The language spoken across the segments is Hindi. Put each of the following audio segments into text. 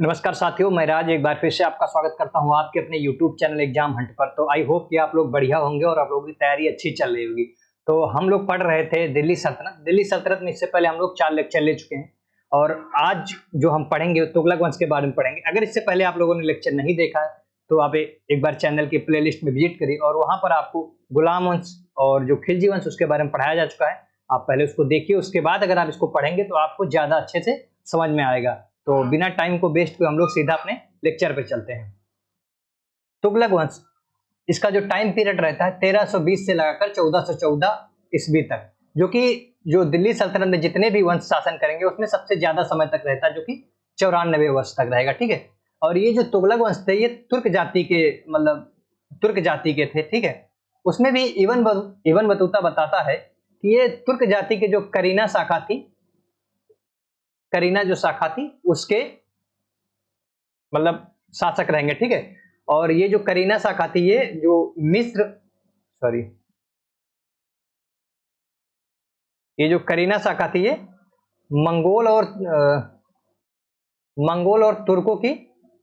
नमस्कार साथियों, मैं राज एक बार फिर से आपका स्वागत करता हूं आपके अपने YouTube चैनल एग्जाम हंट पर। तो आई होप कि आप लोग बढ़िया होंगे और आप लोगों की तैयारी अच्छी चल रही होगी। तो हम लोग पढ़ रहे थे दिल्ली सल्तनत में इससे पहले हम लोग 4 लेक्चर ले चुके हैं और आज जो हम पढ़ेंगे तुगलक वंश के बारे में पढ़ेंगे। अगर इससे पहले आप लोगों ने लेक्चर नहीं देखा है तो आप एक बार चैनल की प्लेलिस्ट में विजिट करिए और वहां पर आपको गुलाम वंश और जो खिलजी वंश उसके बारे में पढ़ाया जा चुका है। आप पहले उसको देखिए, उसके बाद अगर आप इसको पढ़ेंगे तो आपको ज्यादा अच्छे से समझ में आएगा। तो बिना टाइम को वेस्ट किए हम लोग सीधा अपने लेक्चर पे चलते हैं। तुगलक वंश, इसका जो टाइम पीरियड रहता है 1320 से लगाकर 1414 ईस्वी तक, जो कि जो दिल्ली सल्तनत में जितने भी वंश शासन करेंगे उसमें सबसे ज्यादा समय तक रहता है, जो कि 94 वर्ष तक रहेगा। ठीक है। और ये जो तुगलक वंश थे ये तुर्क जाति के थे। ठीक है। उसमें भी इवन बतूता बताता है कि ये तुर्क जाति के जो करीना जो शाखा थी उसके मतलब शासक रहेंगे। ठीक है। और ये जो करीना शाखा थी ये जो ये जो करीना शाखा थी ये मंगोल और तुर्कों की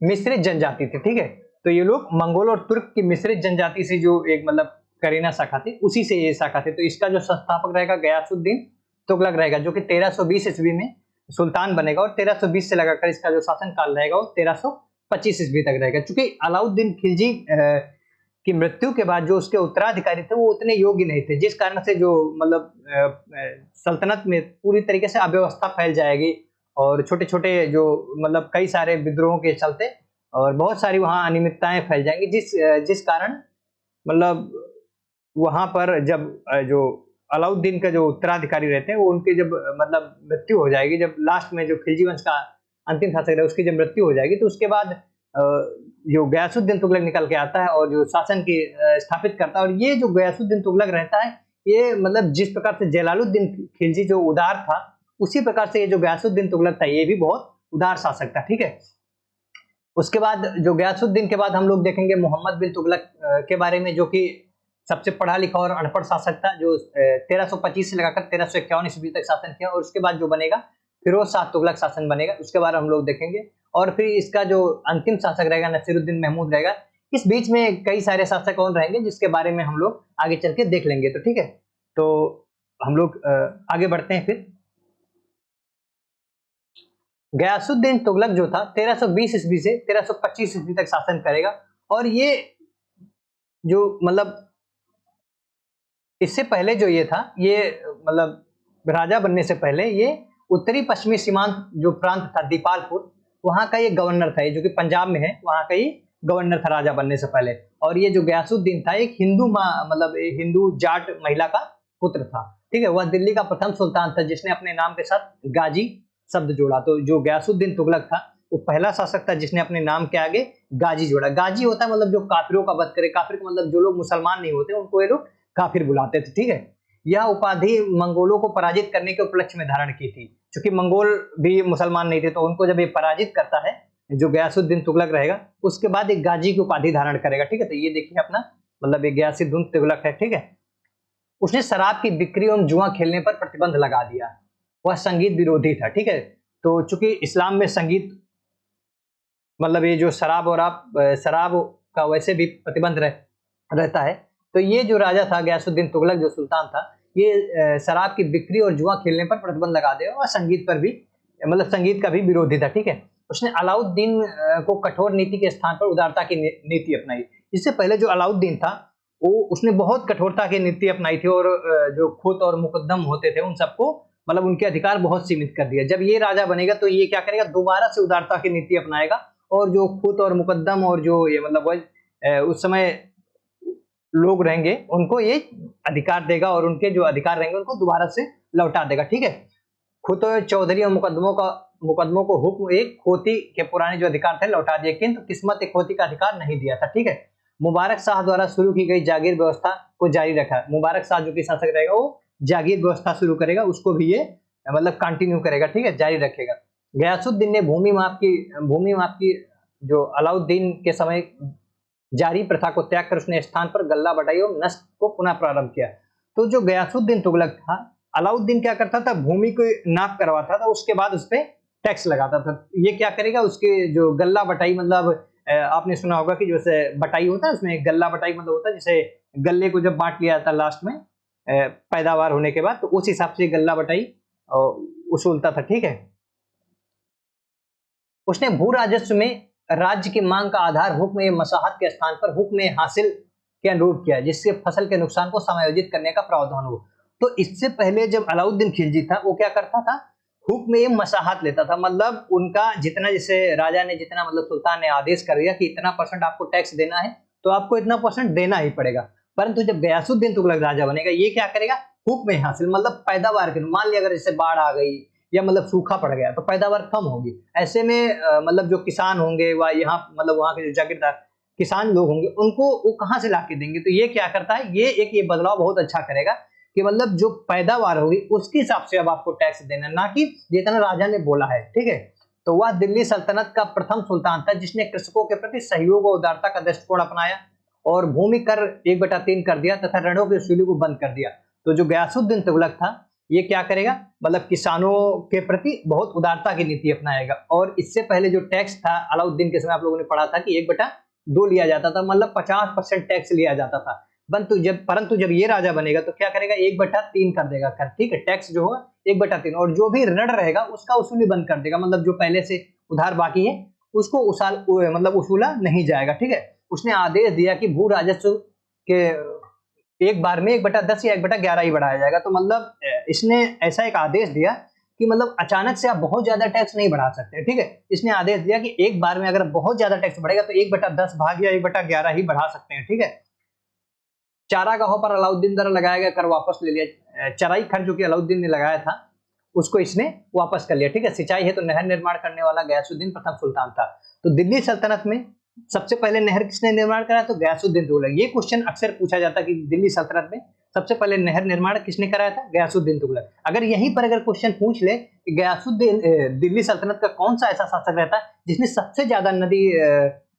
मिश्रित जनजाति थी। ठीक है। तो ये लोग मंगोल और तुर्क की मिश्रित जनजाति से जो एक मतलब करीना शाखा थी उसी से ये शाखा थी। तो इसका जो संस्थापक रहेगा गयासुद्दीन तुगलक रहेगा, जो कि 1320 ईस्वी में सुल्तान बनेगा और 1320 से लगाकर इसका जो शासन काल रहेगा वो 1325 ईस्वी तक रहेगा। क्योंकि अलाउद्दीन खिलजी की मृत्यु के बाद जो उसके उत्तराधिकारी थे वो उतने योग्य नहीं थे, जिस कारण से जो मतलब सल्तनत में पूरी तरीके से अव्यवस्था फैल जाएगी और छोटे छोटे जो मतलब कई सारे विद्रोहों के चलते और बहुत सारी वहां अनियमितताएं फैल जाएंगी, जिस कारण मतलब वहां पर जब जो अलाउद्दीन का जो उत्तराधिकारी रहते हैं वो उनके जब मतलब मृत्यु हो जाएगी, जब लास्ट में जो खिलजी वंश का अंतिम शासक है उसकी जब मृत्यु हो जाएगी तो उसके बाद जो गयासुद्दीन तुगलक निकल के आता है और जो शासन की स्थापित करता है। और ये जो गयासुद्दीन तुगलक रहता है ये मतलब जिस प्रकार से जलालुद्दीन खिलजी जो उदार था उसी प्रकार से ये जो गयासुद्दीन तुगलक था ये भी बहुत उदार शासक था। ठीक है। उसके बाद जो गयासुद्दीन के बाद हम लोग देखेंगे मोहम्मद बिन तुगलक के बारे में, जो कि सबसे पढ़ा लिखा और अनपढ़ शासक था, जो 1325 से लगाकर 1351 ईस्वी तक शासन किया। और उसके बाद जो बनेगा फिरोज शाह तुगलक शासन बनेगा, उसके बारे में हम लोग देखेंगे। और फिर इसका जो अंतिम शासक रहेगा नसीरुद्दीन महमूद रहेगा। इस बीच में कई सारे शासक और रहेंगे जिसके बारे में हम लोग आगे चल के देख लेंगे। तो ठीक है, तो हम लोग आगे बढ़ते हैं। फिर गयासुद्दीन तुगलक जो था 1320 ईस्वी से 1325 ईस्वी तक शासन करेगा। और ये जो मतलब इससे पहले जो ये था ये मतलब राजा बनने से पहले ये उत्तरी पश्चिमी सीमांत जो प्रांत था दीपालपुर, वहां का ये गवर्नर था, जो कि पंजाब में है, वहां का ये गवर्नर था राजा बनने से पहले। और ये जो गयासुद्दीन था एक मतलब हिंदू जाट महिला का पुत्र था। ठीक है। वह दिल्ली का प्रथम सुल्तान था जिसने अपने नाम के साथ गाजी शब्द जोड़ा। तो जो गयासुद्दीन तुगलक था वो पहला शासक था जिसने अपने नाम के आगे गाजी जोड़ा। गाजी होता है मतलब जो काफिरों का वध करे। काफिर का मतलब जो लोग मुसलमान नहीं होते उनको ये लोग काफिर बुलाते थे। ठीक है। यह उपाधि मंगोलों को पराजित करने के उपलक्ष्य में धारण की थी, क्योंकि मंगोल भी मुसलमान नहीं थे। तो उनको जब ये पराजित करता है जो गयासुद्दीन तुगलक रहेगा उसके बाद एक गाजी की उपाधि धारण करेगा। ठीक है। तो ये देखिए अपना मतलब एक गयासुद्दीन तुगलक है। ठीक है। उसने शराब की बिक्री और जुआ खेलने पर प्रतिबंध लगा दिया। वह संगीत विरोधी था। ठीक है। तो चूंकि इस्लाम में संगीत मतलब ये जो शराब का वैसे भी प्रतिबंध रहता है। तो ये जो राजा था गयासुद्दीन तुगलक जो सुल्तान था ये शराब की बिक्री और जुआ खेलने पर प्रतिबंध लगा देगा और संगीत पर भी मतलब संगीत का भी विरोधी था। ठीक है। उसने अलाउद्दीन को कठोर नीति के स्थान पर उदारता की नीति अपनाई। इससे पहले जो अलाउद्दीन था वो उसने बहुत कठोरता की नीति अपनाई थी और जो खुद और मुकद्दम होते थे उन सबको मतलब उनके अधिकार बहुत सीमित कर दिया। जब ये राजा बनेगा तो ये क्या करेगा, दोबारा से उदारता की नीति अपनाएगा और जो खुद और मुकद्दम और जो ये मतलब उस समय लोग रहेंगे उनको ये अधिकार देगा और उनके जो अधिकार रहेंगे उनको दोबारा से लौटा देगा। ठीक है। खुद चौधरी और मुकदमों को हुक्म एक खोती के पुराने जो अधिकार थे लौटा दिए, किंतु किस्मत एक खोती का अधिकार नहीं दिया था। ठीक है। मुबारक शाह द्वारा शुरू की गई जागीर व्यवस्था को जारी रखा। मुबारक शाह जो कि शासक रहेगा वो जागीर व्यवस्था शुरू करेगा, उसको भी ये मतलब कंटिन्यू करेगा। ठीक है, जारी रखेगा। गयासुद्दीन ने भूमि माप की जो अलाउद्दीन के समय जारी प्रथा को त्याग कर उसने स्थान पर गल्ला बटाई और नस्क को पुनः प्रारंभ किया। तो जो गयासुद्दीन तुगलक था, अलाउद्दीन क्या करता था, भूमि को नाप करवाता था, उसके बाद उस पर टैक्स लगाता था। ये क्या करेगा, उसके जो गल्ला बटाई मतलब आपने सुना होगा कि जैसे बटाई होता है, उसमें गल्ला बटाई मतलब होता है जैसे गल्ले को जब बांट लिया जाता लास्ट में पैदावार होने के बाद, तो उस हिसाब से गल्ला बटाई उसूलता था। ठीक है, उसने भू राजस्व में राज्य की मांग का आधार हुक्म ए मसाहत के स्थान पर हुक्म ए हासिल के अनुरूप किया, जिससे फसल के नुकसान को समायोजित करने का प्रावधान हो। तो इससे पहले जब अलाउद्दीन खिलजी था, वो क्या करता था, हुक्म ए मसाहत लेता था, मतलब उनका जितना, जैसे राजा ने जितना, मतलब सुल्तान ने आदेश कर दिया कि इतना % आपको टैक्स देना है, तो आपको इतना % देना ही पड़ेगा। परंतु जब गयासुद्दीन तुगलक राजा बनेगा, ये क्या करेगा, हुक्म ए हासिल मतलब पैदावार के, मान लिया अगर जैसे बाढ़ आ गई या मतलब सूखा पड़ गया तो पैदावार कम होगी, ऐसे में मतलब जो किसान होंगे व यहाँ मतलब वहां के जो जागीरदार किसान लोग होंगे, उनको वो कहाँ से लाके देंगे। तो ये क्या करता है, ये बदलाव बहुत अच्छा करेगा कि मतलब जो पैदावार होगी उसके हिसाब से अब आपको टैक्स देना, ना कि जितना राजा ने बोला है। ठीक है, तो वह दिल्ली सल्तनत का प्रथम सुल्तान था जिसने कृषकों के प्रति सहयोग और उदारता का दृष्टिकोण अपनाया और भूमि कर 1/3 कर दिया तथा ऋणों की वसूली को बंद कर दिया। तो जो गयासुद्दीन तुगलक था, ये क्या करेगा, मतलब किसानों के प्रति बहुत उदारता की नीति अपनाएगा। और इससे पहले जो टैक्स था अलाउद्दीन के समय, आप लोगों ने पढ़ा था कि 1/2 लिया जाता था, मतलब 50% टैक्स लिया जाता था। परंतु जब ये राजा बनेगा तो क्या करेगा, 1/3 कर देगा कर। ठीक है, टैक्स जो होगा 1/3, और जो भी ऋण रहेगा उसका वसूली बंद कर देगा, मतलब जो पहले से उधार बाकी है उसको मतलब वसूला नहीं जाएगा। ठीक है, उसने आदेश दिया कि भू राजस्व के एक बार में 1/10 या 1/11 ही बढ़ाया जाएगा। तो मतलब इसने ऐसा एक आदेश दिया कि मतलब अचानक से आप बहुत ज्यादा टैक्स नहीं बढ़ा सकते। ठीक है, इसने आदेश दिया कि एक बार में अगर बहुत ज्यादा टैक्स बढ़ेगा तो 1/10 भाग या 1/11 ही बढ़ा सकते हैं। ठीक है, चारागाहों पर अलाउद्दीन द्वारा लगाया गया कर वापस ले लिया। चराई खर्च जो कि अलाउद्दीन ने लगाया था उसको इसने वापस कर लिया। ठीक है, सिंचाई है तो नहर निर्माण करने वाला गयासुद्दीन प्रथम सुल्तान था। तो दिल्ली सल्तनत में सबसे पहले नहर किसने निर्माण करा, तो गयासुद्दीन तुगलक। ये क्वेश्चन अक्सर पूछा जाता है कि दिल्ली सल्तनत में सबसे पहले नहर निर्माण किसने कराया था, गयासुद्दीन तुगलक। अगर यहीं पर अगर क्वेश्चन पूछ ले कि गयासुद्दीन दिल्ली सल्तनत का कौन सा ऐसा शासक रहता जिसने सबसे ज्यादा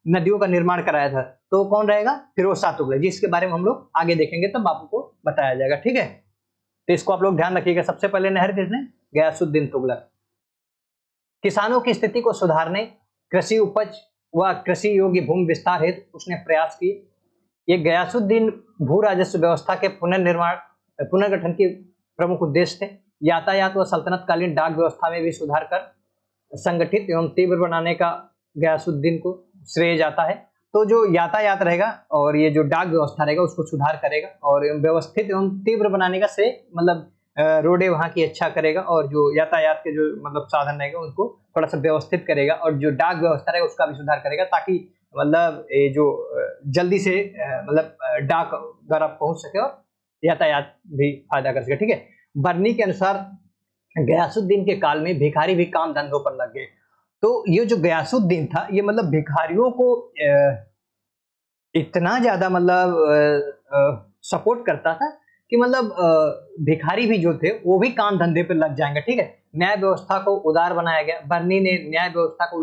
नदियों का निर्माण कराया था, तो कौन रहेगा, फिरोज शाह तुगलक, जिसके बारे में हम लोग आगे देखेंगे तब आपको बताया जाएगा। ठीक है, तो इसको आप लोग ध्यान रखिएगा, सबसे पहले नहर किसने, गयासुद्दीन तुगलक। किसानों की स्थिति को सुधारने, कृषि उपज व कृषि योग्य भूमि विस्तार हेतु उसने प्रयास किए। ये गयासुद्दीन भू राजस्व व्यवस्था के पुनर्गठन के प्रमुख उद्देश्य थे। यातायात व सल्तनतकालीन डाक व्यवस्था में भी सुधार कर संगठित एवं तीव्र बनाने का गयासुद्दीन को श्रेय जाता है। तो जो यातायात रहेगा और ये जो डाक व्यवस्था रहेगा उसको सुधार करेगा, और व्यवस्थित एवं तीव्र बनाने का श्रेय मतलब रोडे वहाँ की अच्छा करेगा, और जो यातायात के जो मतलब साधन रहेगा उनको थोड़ा सा व्यवस्थित करेगा, और जो डाक व्यवस्था रहेगा उसका भी सुधार करेगा, ताकि मतलब ये जो जल्दी से मतलब डाक द्वारा पहुंच सके और यातायात भी फायदा कर सके। ठीक है, बर्नी के अनुसार गयासुद्दीन के काल में भिखारी भी काम धंधों पर लग गए। तो ये जो गयासुद्दीन था, ये मतलब भिखारियों को इतना ज्यादा मतलब सपोर्ट करता था कि मतलब भिखारी भी जो थे वो भी काम धंधे पर लग जाएंगे। ठीक है, न्याय व्यवस्था को उदार बनाया गया। बर्नी ने न्याय व्यवस्था को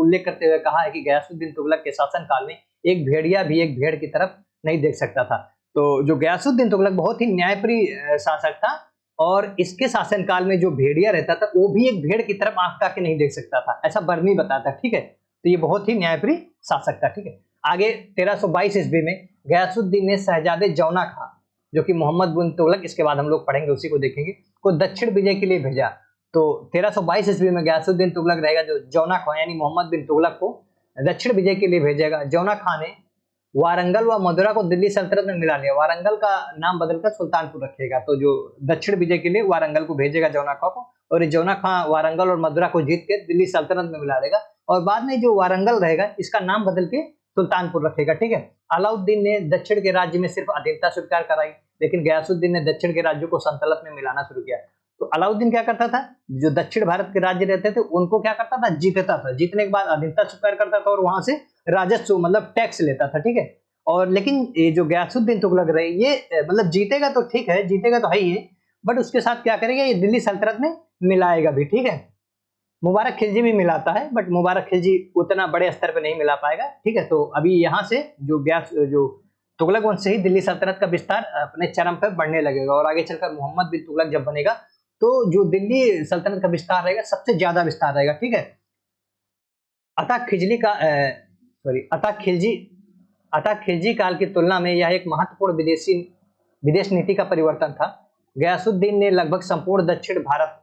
उल्लेख करते हुए कहा है कि गयासुद्दीन तुगलक के शासन काल में एक भेड़िया भी एक भेड़ की तरफ नहीं देख सकता था। तो जो गयासुद्दीन तुगलक बहुत ही न्यायप्रिय शासक था, और इसके शासनकाल में जो भेड़िया रहता था वो भी एक भेड़ की तरफ आंख उठा के नहीं देख सकता था, ऐसा बर्नी बताता। ठीक है, तो ये बहुत ही न्यायप्रिय शासक था। ठीक है, आगे 1322 ईस्वी में गयासुद्दीन ने शहजादे जौना खां, जो कि मोहम्मद बिन तुगलक, इसके बाद हम लोग पढ़ेंगे उसी को देखेंगे, को दक्षिण विजय के लिए भेजा। तो 1322 ईस्वी में गयासुद्दीन तुगलक रहेगा जो जौना खां यानी मोहम्मद बिन तुगलक को दक्षिण विजय के लिए भेजेगा। जौना खां ने वारंगल व मदुरा को दिल्ली सल्तनत में मिला लिया। वारंगल का नाम बदलकर सुल्तानपुर रखेगा। तो जो दक्षिण विजय के लिए वारंगल को भेजेगा जौना खां को, और जौना खां वारंगल और मदुरा को जीत के दिल्ली सल्तनत में मिला देगा, और बाद में जो वारंगल रहेगा इसका नाम बदल के सुल्तानपुर रखेगा। ठीक है, अलाउद्दीन ने दक्षिण के राज्य में सिर्फ अधीनता स्वीकार कराई, लेकिन गयासुद्दीन ने दक्षिण के राज्यों को सल्तनत में मिलाना शुरू किया। तो अलाउद्दीन क्या करता था, जो दक्षिण भारत के राज्य रहते थे उनको क्या करता था, जीतता था, जीतने के बाद अधीनता स्वीकार करता था और वहां से राजस्व मतलब टैक्स लेता था। ठीक है, और लेकिन ये जो गयासुद्दीन तुगलक रहे, ये मतलब जीतेगा तो ठीक है, जीतेगा तो है ही, बट उसके साथ क्या करेगा, ये दिल्ली सल्तनत में मिलाएगा भी। ठीक है, मुबारक खिलजी भी मिलाता है, बट मुबारक खिलजी उतना बड़े स्तर पे नहीं मिला पाएगा। ठीक है, तो अभी यहाँ से जो तुगलक वंश से ही दिल्ली सल्तनत का विस्तार अपने चरम पर बढ़ने लगेगा, और आगे चलकर मोहम्मद बिन तुगलक जब बनेगा तो जो दिल्ली सल्तनत का विस्तार रहेगा सबसे ज्यादा विस्तार रहेगा, ठीक है। अतः खिजली का सॉरी अतः खिलजी काल की तुलना में यह एक महत्वपूर्ण विदेश नीति का परिवर्तन था। गयासुद्दीन ने लगभग संपूर्ण दक्षिण भारत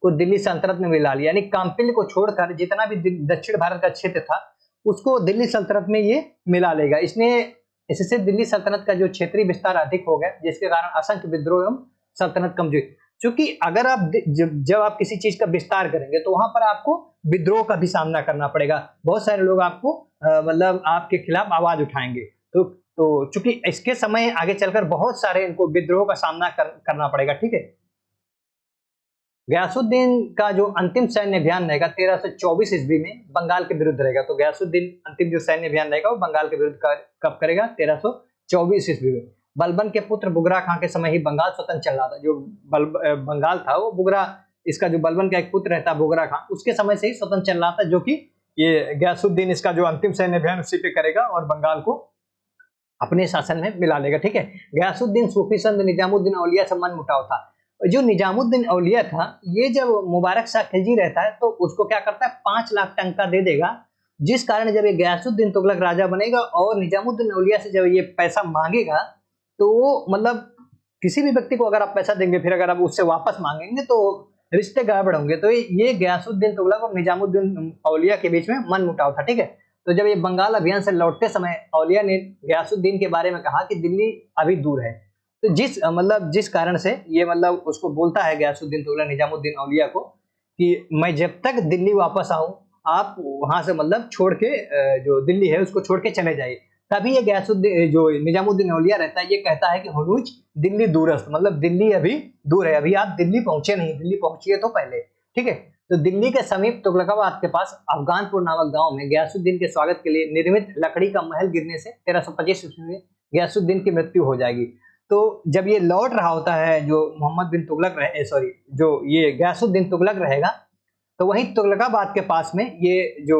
को दिल्ली सल्तनत में मिला लिया, यानी काम्पिल को छोड़कर जितना भी दक्षिण भारत का क्षेत्र था उसको दिल्ली सल्तनत में ये मिला लेगा। इससे दिल्ली सल्तनत का जो क्षेत्रीय विस्तार अधिक हो गया, जिसके कारण असंख्य विद्रोह एवं सल्तनत कमजोर। क्योंकि अगर आप जब आप किसी चीज का विस्तार करेंगे तो वहां पर आपको विद्रोह का भी सामना करना पड़ेगा, बहुत सारे लोग आपको मतलब आपके खिलाफ आवाज उठाएंगे। तो चूंकि इसके समय आगे चलकर बहुत सारे इनको विद्रोह का सामना करना पड़ेगा, ठीक है। गयासुद्दीन का जो अंतिम सैन्य अभियान रहेगा 1324 ईस्वी में बंगाल के विरुद्ध रहेगा। तो गयासुद्दीन अंतिम जो सैन्य अभियान रहेगा वो बंगाल के विरुद्ध कब करेगा? 1324 ईस्वी में। बलबन के पुत्र बुगरा खां के समय ही बंगाल स्वतंत्र चल रहा था। जो बंगाल था वो बुगरा, इसका जो बलबन का एक पुत्र रहता है बुगरा खां, उसके समय से ही स्वतंत्र चल रहा था, जो कि ये गयासुद्दीन इसका जो अंतिम सैन्य अभियान उसी पे करेगा और बंगाल को अपने शासन में मिला लेगा, ठीक है। गयासुद्दीन सूफी संत निजामुद्दीन औलिया से मन मुटाव था। जो निजामुद्दीन औलिया था, ये जब मुबारक शाह खिलजी रहता है तो उसको क्या करता है, 5 लाख टंका दे देगा, जिस कारण जब ये गयासुद्दीन तुगलक राजा बनेगा और निजामुद्दीन औलिया से जब ये पैसा मांगेगा तो वो मतलब किसी भी व्यक्ति को अगर आप पैसा देंगे फिर अगर आप उससे वापस मांगेंगे तो रिश्ते गड़बड़ होंगे। तो ये गयासुद्दीन तुगलक और निजामुद्दीन औलिया के बीच में मन मुटाव था, ठीक है। तो जब ये बंगाल अभियान से लौटते समय औलिया ने गयासुद्दीन के बारे में कहा कि दिल्ली अभी दूर है, तो जिस कारण से ये उसको बोलता है गयासुद्दीन तुगलक निजामुद्दीन औलिया को कि मैं जब तक दिल्ली वापस आऊं आप वहां से छोड़ के जो दिल्ली है उसको छोड़ के चले जाइए। तभी ये गयासुद्दीन जो निजामुद्दीन औलिया रहता है ये कहता है कि हुनूज दिल्ली दूरस्थ, दिल्ली अभी दूर है, अभी आप दिल्ली पहुंचे नहीं, दिल्ली पहुंचिए तो पहले, ठीक है। तो दिल्ली के समीप तुगलकाबाद के पास अफगानपुर नामक गांव में गयासुद्दीन के स्वागत के लिए निर्मित लकड़ी का महल गिरने से 1325 ईस्वी में गयासुद्दीन की मृत्यु हो जाएगी। तो जब ये लौट रहा होता है जो मोहम्मद बिन तुगलक जो ये गयासुद्दीन तुगलक रहेगा, तो वहीं तुगलकाबाद के पास में ये जो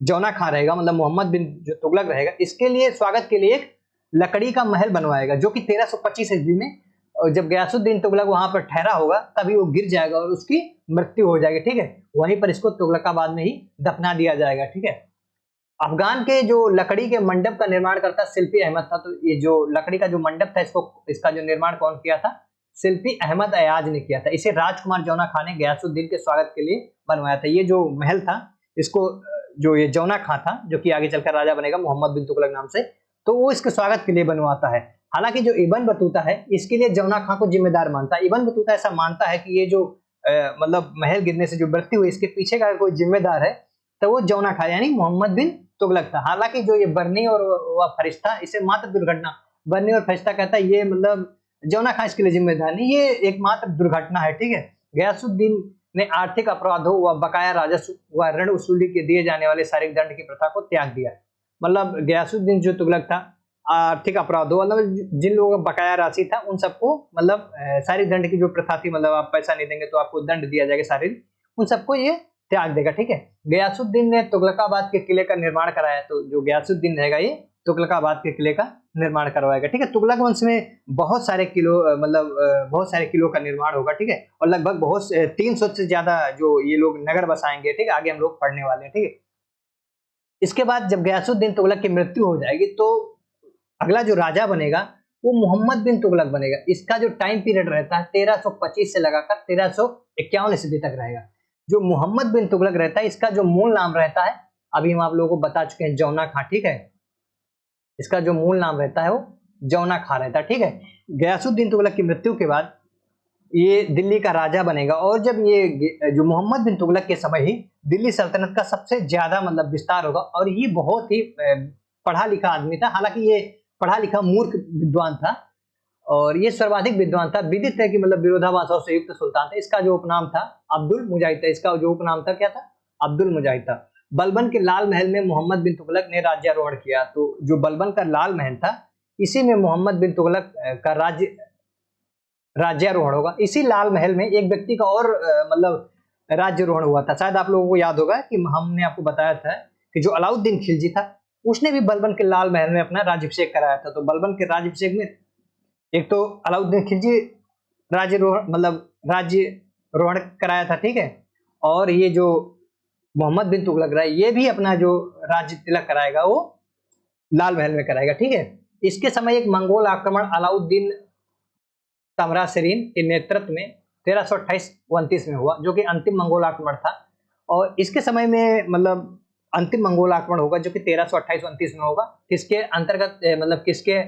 जौना खां रहेगा, मोहम्मद बिन जो तुगलक रहेगा, इसके लिए स्वागत के लिए एक लकड़ी का महल बनवाएगा, जो कि 1325 ईस्वी में जब गयासुद्दीन तुगलक वहां पर ठहरा होगा तभी वो गिर जाएगा और उसकी मृत्यु हो जाएगी, ठीक है। वहीं पर इसको तुगलकाबाद में ही दफना दिया जाएगा, ठीक है। अफगान के जो लकड़ी के मंडप का निर्माण करता शिल्पी अहमद था। तो ये जो लकड़ी का जो मंडप था इसका जो निर्माण कौन किया था? शिल्पी अहमद अयाज ने किया था। इसे राजकुमार जौना खां ने गयासुद्दीन के स्वागत के लिए बनवाया था। ये जो महल था इसको जो ये जौना खां था, जो कि आगे चलकर राजा बनेगा मोहम्मद बिन तुगलक नाम से, तो वो इसके स्वागत के लिए बनवाता है। हालांकि जो इब्न बतूता है इसके लिए जौना खां को जिम्मेदार मानता है। इब्न बतूता ऐसा मानता है कि ये जो महल गिरने से जो मृत्यु हुई इसके पीछे का कोई जिम्मेदार है तो वो जौना खां यानी मोहम्मद बिन तुगलक था। हालांकि जो ये बर्नी और वह फरिश्ता, इसे मात्र दुर्घटना, बर्नी और फरिश्ता कहता है ये जौना खां इसके लिए जिम्मेदार नहीं, ये एक मात्र दुर्घटना है, ठीक है। गयासुद्दीन ने आर्थिक अपराधों व बकाया राजस्व व ऋण वसूली के दिए जाने वाले शारीरिक दंड की प्रथा को त्याग दिया। गयासुद्दीन जो तुगलक था आर्थिक अपराधों जिन लोगों का बकाया राशि था उन सबको शारीरिक दंड की जो प्रथा थी, आप पैसा नहीं देंगे तो आपको दंड दिया जाएगा शारीरिक, उन सबको ये त्याग देगा, ठीक है। गयासुद्दीन ने तुगलकाबाद के किले का निर्माण कराया। तो जो गयासुद्दीन रहेगा ये तुगलकाबाद के किले का निर्माण करवाएगा, ठीक है। तुगलक वंश में बहुत सारे किलों का निर्माण होगा, ठीक है। और लगभग 300 से ज्यादा जो ये लोग नगर बसाएंगे, ठीक है। आगे हम लोग पढ़ने वाले हैं, ठीक है। इसके बाद जब गयासुद्दीन तुगलक की मृत्यु हो जाएगी तो अगला जो राजा बनेगा वो मोहम्मद बिन तुगलक बनेगा। इसका जो टाइम पीरियड रहता है 1325 से लगाकर 1351 ईस्वी तक रहेगा। जो मोहम्मद बिन तुगलक रहता है इसका जो मूल नाम रहता है, अभी हम आप लोगों को बता चुके हैं, जौना खां, ठीक है। इसका जो मूल नाम रहता है वो जौना खां रहता है, ठीक है। गयासुद्दीन तुगलक की मृत्यु के बाद ये दिल्ली का राजा बनेगा और जब ये जो मोहम्मद बिन तुगलक के समय ही दिल्ली सल्तनत का सबसे ज्यादा विस्तार होगा। और ये बहुत ही पढ़ा लिखा आदमी था। हालांकि ये पढ़ा लिखा मूर्ख विद्वान था और ये सर्वाधिक विद्वान था। विदित है कि विरोधाभासों से युक्त सुल्तान था। इसका जो उपनाम था अब्दुल मुजाहिद था। इसका जो उपनाम था क्या था? अब्दुल मुजाहिद था। बलबन के लाल महल में मोहम्मद बिन तुगलक ने राज्यारोहण किया। तो जो बलबन का लाल महल था इसी में मोहम्मद बिन तुगलक का राज्यारोहण होगा। इसी लाल महल में एक व्यक्ति का और राज्यारोहण हुआ था। शायद आप लोगों को याद होगा कि हमने आपको बताया था कि जो अलाउद्दीन खिलजी था उसने भी बलबन के लाल महल में अपना राज्याभिषेक कराया था। तो बलबन के राज्याभिषेक में एक तो अलाउद्दीन खिलजी राज्यरोहण कराया था, ठीक है। और ये जो मोहम्मद बिन तुगलक रहा है, ये भी अपना जो राज्य तिलक कराएगा वो लाल महल में कराएगा, ठीक है। इसके समय एक मंगोल आक्रमण अलाउद्दीन तमरासेरीन के नेतृत्व में 1328-29 में हुआ, जो कि अंतिम मंगोल आक्रमण था। और इसके समय में मतलब अंतिम मंगोल आक्रमण होगा जो कि 1328-29 में होगा। किसके अंतर्गत मतलब किसके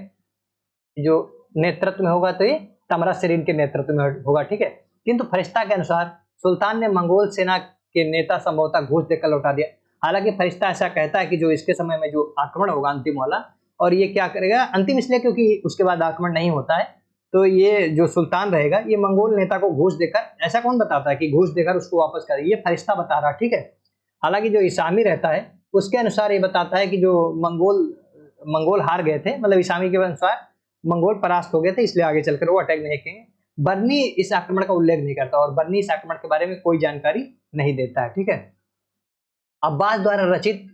जो नेतृत्व में होगा, तो ये तमरासेरीन के नेतृत्व में होगा, ठीक है। किंतु फरिश्ता के अनुसार सुल्तान ने मंगोल सेना के नेता संभवतः घूस देकर लौटा दिया। हालांकि फरिश्ता ऐसा कहता है कि जो इसके समय में जो आक्रमण होगा अंतिम वाला, और ये क्या करेगा, अंतिम इसलिए क्योंकि उसके बाद आक्रमण नहीं होता है, तो ये जो सुल्तान रहेगा ये मंगोल नेता को घूस देकर, ऐसा कौन बताता है कि घूस देकर उसको वापस करे, ये फरिश्ता बता रहा, ठीक है। हालांकि जो इसामी रहता है उसके अनुसार ये बताता है कि जो मंगोल हार गए थे, मतलब इसामी के अनुसार मंगोल परास्त हो गए थे, इसलिए आगे चलकर वो अटैक नहीं किए। बर्नी इस आक्रमण का उल्लेख नहीं करता और बर्नी इस आक्रमण के बारे में कोई जानकारी नहीं देता है, ठीक है। अब्बास द्वारा रचित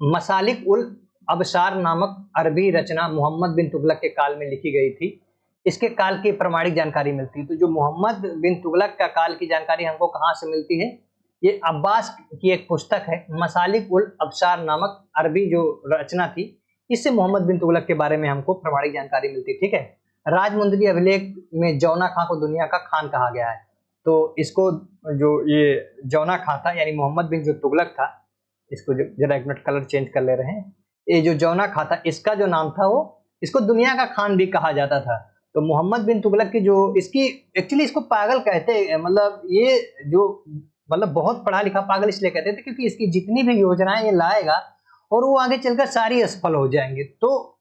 मसालिक उल अबसार नामक अरबी रचना मोहम्मद बिन तुगलक के काल में लिखी गई थी। इसके काल की प्रमाणिक जानकारी मिलती है। तो जो मोहम्मद बिन तुगलक का काल की जानकारी हमको कहाँ से मिलती है, ये अब्बास की एक पुस्तक है मसालिक उल अबसार नामक अरबी जो रचना थी, इससे मोहम्मद बिन तुगलक के बारे में हमको प्रमाणिक जानकारी मिलती है, ठीक है। राजमुंदरी अभिलेख में जौना खां को दुनिया का खान कहा गया है। तो इसको जो ये जौना खां था यानी मोहम्मद बिन जो तुगलक था, इसको जरा एक मिनट कलर चेंज कर ले रहे हैं, ये जो जौना खां था इसका जो नाम था वो, इसको दुनिया का खान भी कहा जाता था। तो मोहम्मद बिन तुगलक की जो इसकी एक्चुअली इसको पागल कहते हैं, मतलब ये जो मतलब बहुत पढ़ा लिखा पागल इसलिए कहते थे क्योंकि इसकी जितनी भी योजनाएं ये लाएगा और वो आगे चलकर सारी असफल हो जाएंगे। तो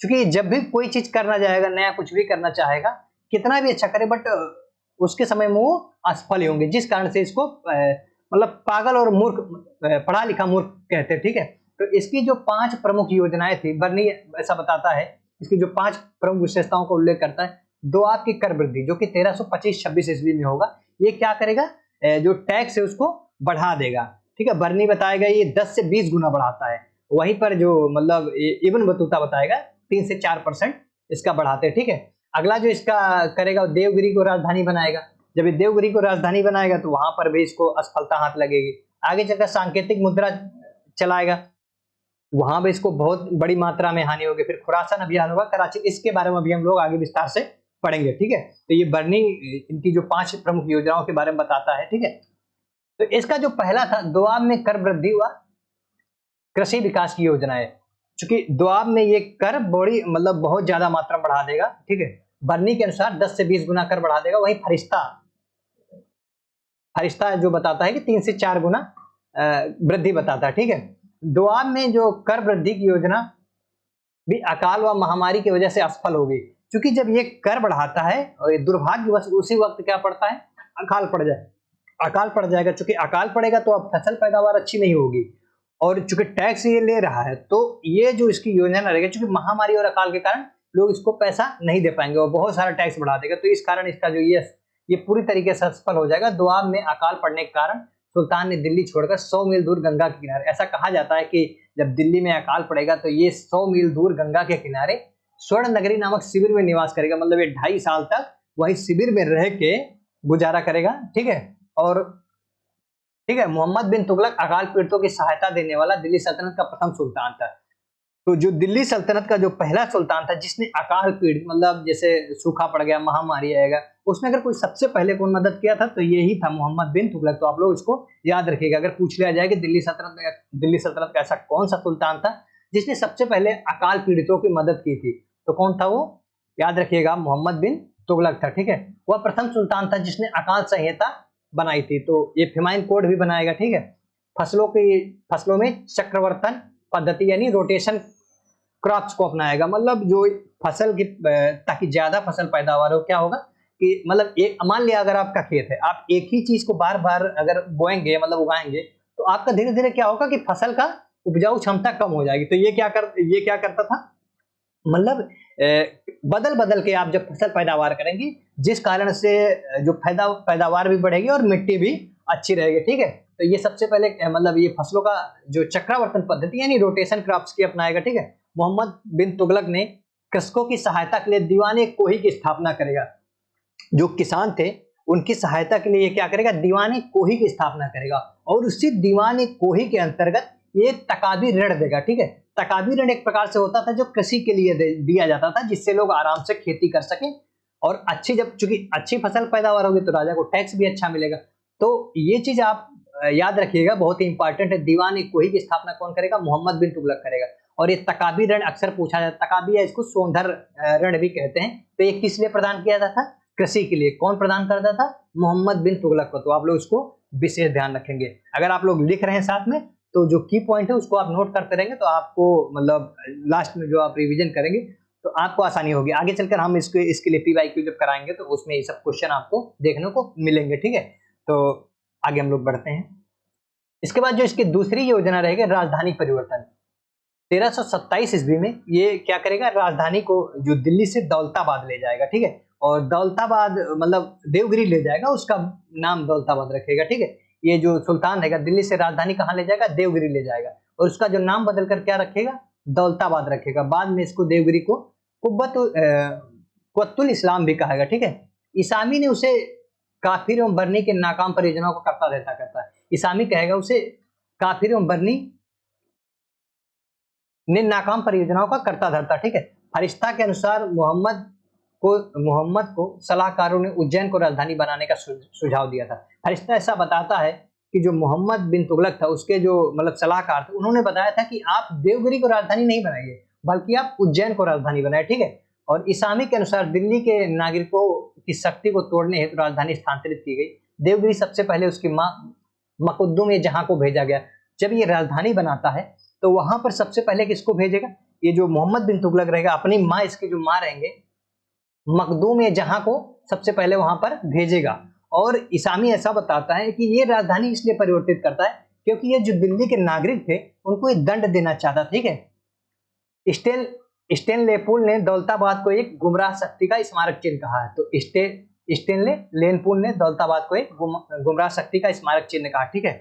क्योंकि जब भी कोई चीज करना जाएगा, नया कुछ भी करना चाहेगा, कितना भी अच्छा करे, बट उसके समय में वो असफल होंगे, जिस कारण से इसको मतलब पागल और मूर्ख, पढ़ा लिखा मूर्ख कहते हैं, ठीक है। तो इसकी जो 5 प्रमुख योजनाएं थी, बर्नी ऐसा बताता है, इसकी जो 5 प्रमुख विशेषताओं का उल्लेख करता है। दोआब की कर वृद्धि जो कि 1325-26 ईस्वी में होगा, ये क्या करेगा, जो टैक्स है उसको बढ़ा देगा, ठीक है। बर्नी बताएगा ये 10 से 20 गुना बढ़ाता है। वहीं पर जो मतलब इब्न बतूता बताएगा 3 से 4% इसका बढ़ाते हैं, ठीक है। अगला जो इसका करेगा, देवगिरी को राजधानी बनाएगा। जब ये देवगिरी को राजधानी बनाएगा तो वहां पर भी इसको असफलता हाथ लगेगी। आगे चलकर सांकेतिक मुद्रा चलाएगा, वहां भी इसको बहुत बड़ी मात्रा में हानि होगी। फिर खुरासान अभियान होगा कराची, इसके बारे में भी हम लोग आगे विस्तार से पढ़ेंगे, ठीक है। तो ये बर्नी इनकी जो 5 प्रमुख योजनाओं के बारे में बताता है, ठीक है। तो इसका जो पहला था, दोआब में कर वृद्धि हुआ कृषि विकास की योजना है। क्योंकि दोआब में ये कर बड़ी मतलब बहुत ज्यादा मात्रा में बढ़ा देगा, ठीक है। बर्नी के अनुसार 10 से 20 गुना कर बढ़ा देगा। वही फरिश्ता जो बताता है कि 3 से 4 गुना वृद्धि बताता है, ठीक है। दोआब में जो कर वृद्धि की योजना भी अकाल व महामारी की वजह से असफल होगी, क्योंकि जब ये कर बढ़ाता है और दुर्भाग्यवश उसी वक्त क्या पड़ता है, अकाल पड़ जाएगा। चूंकि अकाल पड़ेगा तो अब फसल पैदावार अच्छी नहीं होगी, और चूंकि टैक्स ये ले रहा है तो ये जो इसकी योजना रहेगी, चूंकि महामारी और अकाल के कारण लोग इसको पैसा नहीं दे पाएंगे और बहुत सारा टैक्स बढ़ा देगा, तो इस कारण इसका जो ये पूरी तरीके से असफल हो जाएगा। दोआब में अकाल पड़ने के कारण सुल्तान ने दिल्ली छोड़कर 100 मील दूर गंगा के किनारे, ऐसा कहा जाता है कि जब दिल्ली में अकाल पड़ेगा तो ये 100 मील दूर गंगा के किनारे स्वर्ण नगरी नामक शिविर में निवास करेगा। मतलब ये 2.5 साल तक वही शिविर में रह के गुजारा करेगा, ठीक है। और ठीक है, मोहम्मद बिन तुगलक अकाल पीड़ितों की सहायता देने वाला दिल्ली सल्तनत का प्रथम सुल्तान था। तो जो दिल्ली सल्तनत का जो पहला सुल्तान था जिसने अकाल पीड़ित, मतलब जैसे सूखा पड़ गया, महामारी आएगा, उसने अगर कोई सबसे पहले कौन मदद किया था तो यही था मोहम्मद बिन तुगलक। तो आप लोग इसको याद रखिएगा, अगर पूछ लिया जाए कि दिल्ली सल्तनत का ऐसा कौन सा सुल्तान था जिसने सबसे पहले अकाल पीड़ितों की मदद की थी, तो कौन था वो, याद रखिएगा, मोहम्मद बिन तुगलक था, ठीक है। वह प्रथम सुल्तान था जिसने अकाल संहिता बनाई थी। तो ये फेमाइन कोड भी बनाएगा, ठीक है। फसलों में चक्रवर्तन पद्धति यानी रोटेशन क्रॉप्स को अपनाएगा, मतलब जो फसल की, ताकि ज्यादा फसल पैदावार हो, क्या होगा कि मतलब एक मान लिया अगर आपका खेत है, आप एक ही चीज को बार बार अगर बोएंगे मतलब उगाएंगे तो आपका धीरे धीरे क्या होगा कि फसल का उपजाऊ क्षमता कम हो जाएगी। तो ये क्या करता था, मतलब बदल बदल के आप जब फसल पैदावार करेंगे जिस कारण से जो पैदावार भी बढ़ेगी और मिट्टी भी अच्छी रहेगी, ठीक है। तो ये सबसे पहले मतलब ये फसलों का जो चक्रावर्तन पद्धति यानी रोटेशन क्रॉप्स की अपनाएगा, ठीक है। मोहम्मद बिन तुगलक ने कृषकों की सहायता के लिए दीवाने कोही की स्थापना करेगा। जो किसान थे उनकी सहायता के लिए ये क्या करेगा, दीवान कोही की स्थापना करेगा और उसी दीवान कोही के अंतर्गत ये तकाबी ऋण देगा। ठीक है, तकाबी ऋण एक प्रकार से होता था जो कृषि के लिए दिया जाता था, जिससे लोग आराम से खेती कर सके और अच्छी, जब चूंकि अच्छी फसल पैदावार होगी तो राजा को टैक्स भी अच्छा मिलेगा। तो ये चीज आप याद रखिएगा, बहुत ही इंपॉर्टेंट है। दीवान कोही की स्थापना कौन करेगा, मोहम्मद बिन तुगलक करेगा। और ये तकाबी ऋण अक्सर पूछा जाता है, तकाबी है इसको सोंधर ऋण भी कहते हैं। तो ये किस लिए प्रदान किया जाता था, कृषि के लिए। कौन प्रदान करता था, मोहम्मद बिन तुगलक को। तो आप लोग इसको विशेष ध्यान रखेंगे। अगर आप लोग लिख रहे हैं साथ में तो जो की पॉइंट है उसको आप नोट करते रहेंगे तो आपको मतलब लास्ट में जो आप रिवीजन करेंगे तो आपको आसानी होगी। आगे चलकर हम इसके लिए पीवाईक्यू जब कराएंगे तो उसमें ये सब क्वेश्चन आपको देखने को मिलेंगे। ठीक है, तो आगे हम लोग बढ़ते हैं। इसके बाद जो इसकी दूसरी योजना रहेगी, राजधानी परिवर्तन। 1327 ईस्वी में ये क्या करेगा, राजधानी को जो दिल्ली से दौलताबाद ले जाएगा। ठीक है, और दौलताबाद मतलब देवगिरी ले जाएगा, उसका नाम दौलताबाद रखेगा। ठीक है, ये जो सुल्तान रहेगा दिल्ली से राजधानी कहाँ ले जाएगा, देवगिरी ले जाएगा और उसका जो नाम बदलकर क्या रखेगा, दौलताबाद रखेगा। बाद में इसको देवगिरी को कुव्वतुल इस्लाम भी कहेगा। ठीक है, इसामी ने उसे काफिर एवं बरनी के नाकाम परियोजनाओं को करता रहता करता है। इसामी कहेगा उसे काफिर एवं बरनी ने नाकाम परियोजनाओं का करता धरता। ठीक है, फरिश्ता के अनुसार मोहम्मद को सलाहकारों ने उज्जैन को राजधानी बनाने का सुझाव दिया था। फरिश्ता ऐसा बताता है कि जो मोहम्मद बिन तुगलक था उसके जो मतलब सलाहकार थे, उन्होंने बताया था कि आप देवगिरी को राजधानी नहीं बनाइए बल्कि आप उज्जैन को राजधानी बनाए। ठीक है, और इसामी के अनुसार दिल्ली के नागरिकों की शक्ति को तोड़ने हेतु राजधानी स्थानांतरित की गई। देवगिरी सबसे पहले उसकी मां मकुद्दुम जहां को भेजा गया। जब ये राजधानी बनाता है तो वहां पर सबसे पहले किसको भेजेगा, ये जो मोहम्मद बिन तुगलक रहेगा अपनी माँ, इसके जो माँ रहेंगे मखदूम जहां को सबसे पहले वहां पर भेजेगा। और इसामी ऐसा बताता है कि ये राजधानी इसलिए परिवर्तित करता है क्योंकि ये जो दिल्ली के नागरिक थे उनको एक दंड देना चाहता। ठीक है, स्टेनलेपुल ने दौलताबाद को एक गुमराह शक्ति का स्मारक चिन्ह कहा है। तो स्टेनलेपुल ने दौलताबाद को एक गुमराह शक्ति का स्मारक चिन्ह कहा। ठीक है,